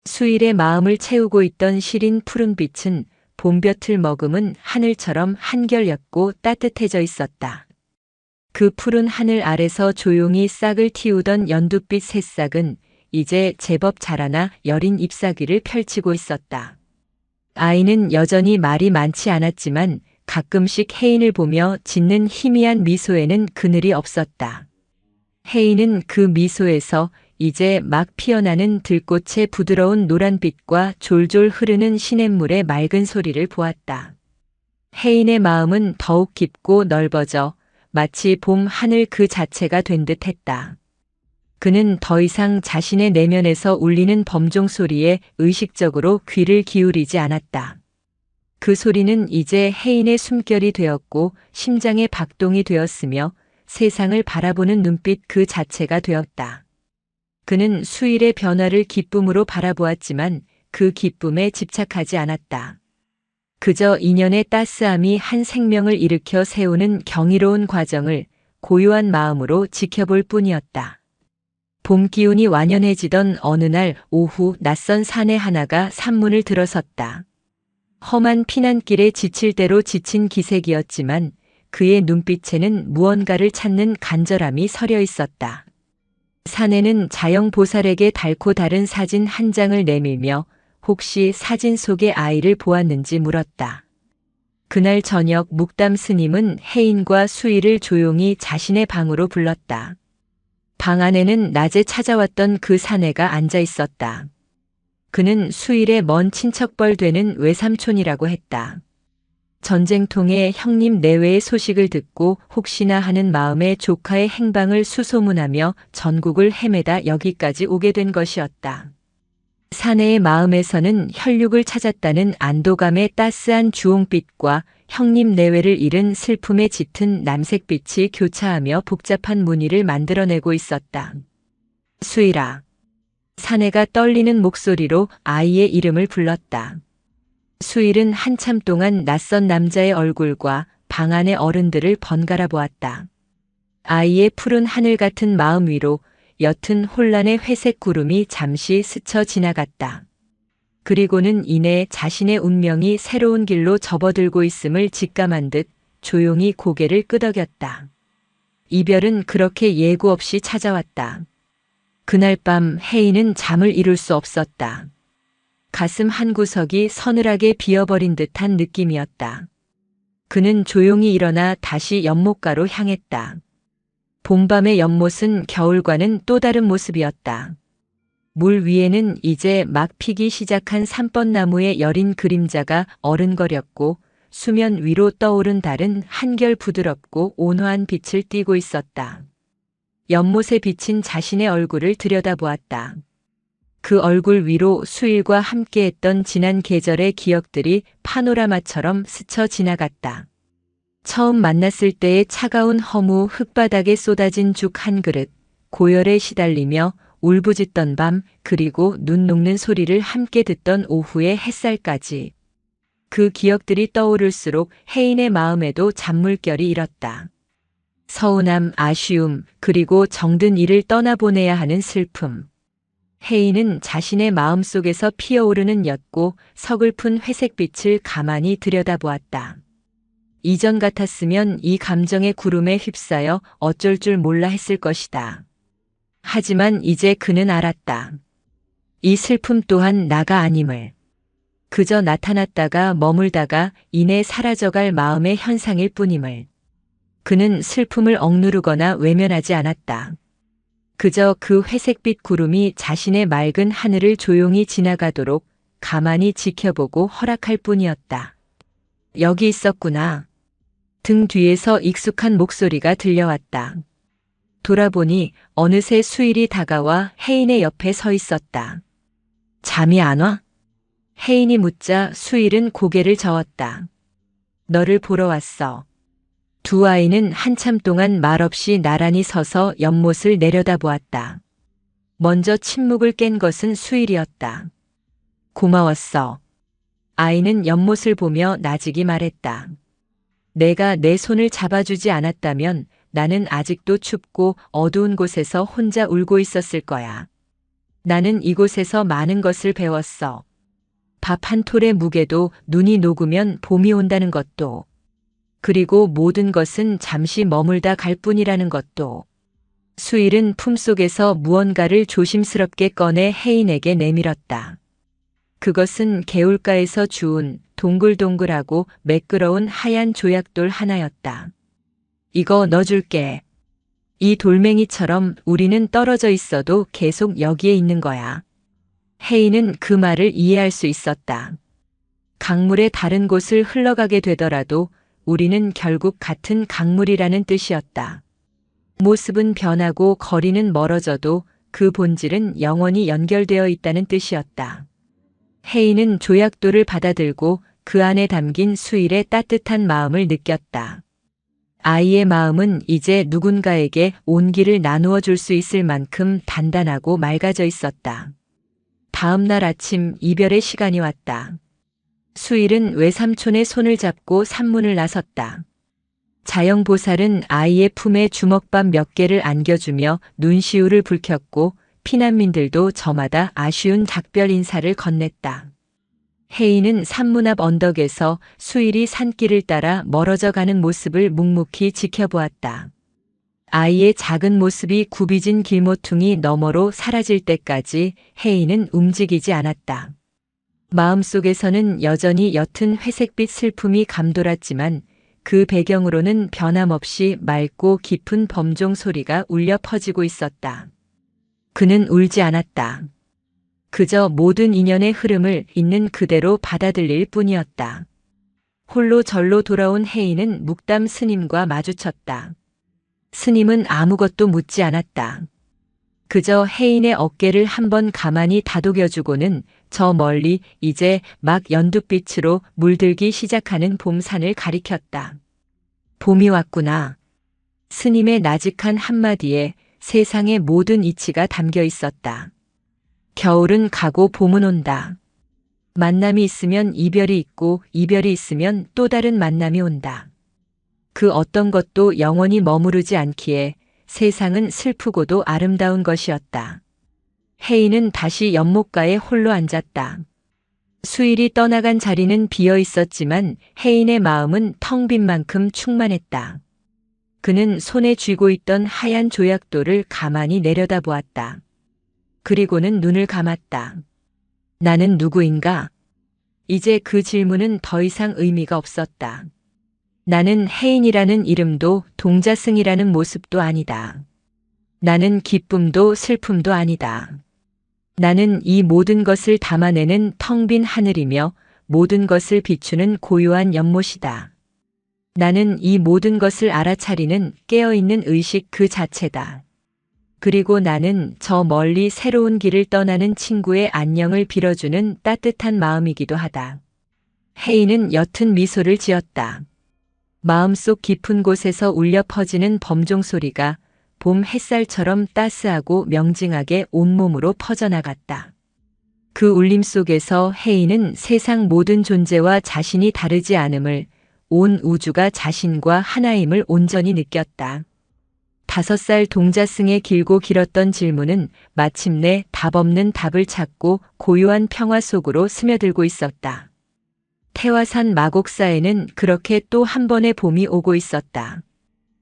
수일의 마음을 채우고 있던 시린 푸른 빛은 봄볕을 머금은 하늘처럼 한결였고 따뜻해져 있었다. 그 푸른 하늘 아래서 조용히 싹을 틔우던 연두빛 새싹은 이제 제법 자라나 여린 잎사귀를 펼치고 있었다. 아이는 여전히 말이 많지 않았지만 가끔씩 혜인을 보며 짓는 희미한 미소에는 그늘이 없었다. 혜인은 그 미소에서 이제 막 피어나는 들꽃의 부드러운 노란빛과 졸졸 흐르는 시냇물의 맑은 소리를 보았다. 혜인의 마음은 더욱 깊고 넓어져 마치 봄 하늘 그 자체가 된 듯 했다. 그는 더 이상 자신의 내면에서 울리는 범종 소리에 의식적으로 귀를 기울이지 않았다. 그 소리는 이제 혜인의 숨결이 되었고 심장의 박동이 되었으며 세상을 바라보는 눈빛 그 자체가 되었다. 그는 수일의 변화를 기쁨으로 바라보았지만 그 기쁨에 집착하지 않았다. 그저 인연의 따스함이 한 생명을 일으켜 세우는 경이로운 과정을 고요한 마음으로 지켜볼 뿐이었다. 봄 기운이 완연해지던 어느 날 오후 낯선 사내 하나가 산문을 들어섰다. 험한 피난길에 지칠 대로 지친 기색이었지만 그의 눈빛에는 무언가를 찾는 간절함이 서려 있었다. 사내는 자영보살에게 닳고 다른 사진 한 장을 내밀며 혹시 사진 속의 아이를 보았는지 물었다. 그날 저녁 묵담 스님은 혜인과 수희를 조용히 자신의 방으로 불렀다. 방 안에는 낮에 찾아왔던 그 사내가 앉아 있었다. 그는 수일의 먼 친척벌 되는 외삼촌이라고 했다. 전쟁통에 형님 내외의 소식을 듣고 혹시나 하는 마음에 조카의 행방을 수소문하며 전국을 헤매다 여기까지 오게 된 것이었다. 사내의 마음에서는 혈육을 찾았다는 안도감의 따스한 주홍빛과 형님 내외를 잃은 슬픔에 짙은 남색빛이 교차하며 복잡한 무늬를 만들어내고 있었다. 수일아. 사내가 떨리는 목소리로 아이의 이름을 불렀다. 수일은 한참 동안 낯선 남자의 얼굴과 방 안의 어른들을 번갈아 보았다. 아이의 푸른 하늘 같은 마음 위로 옅은 혼란의 회색 구름이 잠시 스쳐 지나갔다. 그리고는 이내 자신의 운명이 새로운 길로 접어들고 있음을 직감한 듯 조용히 고개를 끄덕였다. 이별은 그렇게 예고 없이 찾아왔다. 그날 밤 혜인은 잠을 이룰 수 없었다. 가슴 한구석이 서늘하게 비어버린 듯한 느낌이었다. 그는 조용히 일어나 다시 연못가로 향했다. 봄밤의 연못은 겨울과는 또 다른 모습이었다. 물 위에는 이제 막 피기 시작한 삼번나무의 여린 그림자가 어른거렸고 수면 위로 떠오른 달은 한결 부드럽고 온화한 빛을 띠고 있었다. 연못에 비친 자신의 얼굴을 들여다보았다. 그 얼굴 위로 수일과 함께했던 지난 계절의 기억들이 파노라마처럼 스쳐 지나갔다. 처음 만났을 때의 차가운 허무 흙바닥에 쏟아진 죽 한 그릇, 고열에 시달리며 울부짖던 밤, 그리고 눈 녹는 소리를 함께 듣던 오후의 햇살까지. 그 기억들이 떠오를수록 혜인의 마음에도 잔물결이 일었다. 서운함, 아쉬움, 그리고 정든 이를 떠나보내야 하는 슬픔. 혜인은 자신의 마음속에서 피어오르는 옅고 서글픈 회색빛을 가만히 들여다보았다. 이전 같았으면 이 감정의 구름에 휩싸여 어쩔 줄 몰라 했을 것이다. 하지만 이제 그는 알았다. 이 슬픔 또한 나가 아님을. 그저 나타났다가 머물다가 이내 사라져갈 마음의 현상일 뿐임을. 그는 슬픔을 억누르거나 외면하지 않았다. 그저 그 회색빛 구름이 자신의 맑은 하늘을 조용히 지나가도록 가만히 지켜보고 허락할 뿐이었다. 여기 있었구나. 등 뒤에서 익숙한 목소리가 들려왔다. 돌아보니 어느새 수일이 다가와 혜인의 옆에 서 있었다. 잠이 안 와? 혜인이 묻자 수일은 고개를 저었다. 너를 보러 왔어. 두 아이는 한참 동안 말없이 나란히 서서 연못을 내려다보았다. 먼저 침묵을 깬 것은 수일이었다. 고마웠어. 아이는 연못을 보며 나직이 말했다. 내가 내 손을 잡아주지 않았다면 나는 아직도 춥고 어두운 곳에서 혼자 울고 있었을 거야. 나는 이곳에서 많은 것을 배웠어. 밥 한 톨의 무게도 눈이 녹으면 봄이 온다는 것도. 그리고 모든 것은 잠시 머물다 갈 뿐이라는 것도. 수일은 품속에서 무언가를 조심스럽게 꺼내 혜인에게 내밀었다. 그것은 개울가에서 주운 동글동글하고 매끄러운 하얀 조약돌 하나였다. 이거 넣어줄게. 이 돌멩이처럼 우리는 떨어져 있어도 계속 여기에 있는 거야. 혜인은 그 말을 이해할 수 있었다. 강물의 다른 곳을 흘러가게 되더라도 우리는 결국 같은 강물이라는 뜻이었다. 모습은 변하고 거리는 멀어져도 그 본질은 영원히 연결되어 있다는 뜻이었다. 혜인은 조약돌을 받아들고 그 안에 담긴 수일의 따뜻한 마음을 느꼈다. 아이의 마음은 이제 누군가에게 온기를 나누어 줄 수 있을 만큼 단단하고 맑아져 있었다. 다음 날 아침 이별의 시간이 왔다. 수일은 외삼촌의 손을 잡고 산문을 나섰다. 자영보살은 아이의 품에 주먹밥 몇 개를 안겨주며 눈시울을 붉혔고 피난민들도 저마다 아쉬운 작별 인사를 건넸다. 혜인은 산문 앞 언덕에서 수일이 산길을 따라 멀어져 가는 모습을 묵묵히 지켜보았다. 아이의 작은 모습이 굽이진 길모퉁이 너머로 사라질 때까지 혜인은 움직이지 않았다. 마음속에서는 여전히 옅은 회색빛 슬픔이 감돌았지만 그 배경으로는 변함없이 맑고 깊은 범종 소리가 울려 퍼지고 있었다. 그는 울지 않았다. 그저 모든 인연의 흐름을 있는 그대로 받아들일 뿐이었다. 홀로 절로 돌아온 혜인은 묵담 스님과 마주쳤다. 스님은 아무것도 묻지 않았다. 그저 혜인의 어깨를 한번 가만히 다독여주고는 저 멀리 이제 막 연두빛으로 물들기 시작하는 봄산을 가리켰다. 봄이 왔구나. 스님의 나직한 한마디에 세상의 모든 이치가 담겨 있었다. 겨울은 가고 봄은 온다. 만남이 있으면 이별이 있고 이별이 있으면 또 다른 만남이 온다. 그 어떤 것도 영원히 머무르지 않기에 세상은 슬프고도 아름다운 것이었다. 혜인은 다시 연못가에 홀로 앉았다. 수일이 떠나간 자리는 비어 있었지만 혜인의 마음은 텅 빈 만큼 충만했다. 그는 손에 쥐고 있던 하얀 조약돌을 가만히 내려다보았다. 그리고는 눈을 감았다. 나는 누구인가? 이제 그 질문은 더 이상 의미가 없었다. 나는 혜인이라는 이름도 동자승이라는 모습도 아니다. 나는 기쁨도 슬픔도 아니다. 나는 이 모든 것을 담아내는 텅 빈 하늘이며 모든 것을 비추는 고요한 연못이다. 나는 이 모든 것을 알아차리는 깨어있는 의식 그 자체다. 그리고 나는 저 멀리 새로운 길을 떠나는 친구의 안녕을 빌어주는 따뜻한 마음이기도 하다. 혜인은 옅은 미소를 지었다. 마음속 깊은 곳에서 울려 퍼지는 범종 소리가 봄 햇살처럼 따스하고 명징하게 온몸으로 퍼져나갔다. 그 울림 속에서 혜인은 세상 모든 존재와 자신이 다르지 않음을, 온 우주가 자신과 하나임을 온전히 느꼈다. 5살 동자승의 길고 길었던 질문은 마침내 답 없는 답을 찾고 고요한 평화 속으로 스며들고 있었다. 태화산 마곡사에는 그렇게 또 한 번의 봄이 오고 있었다.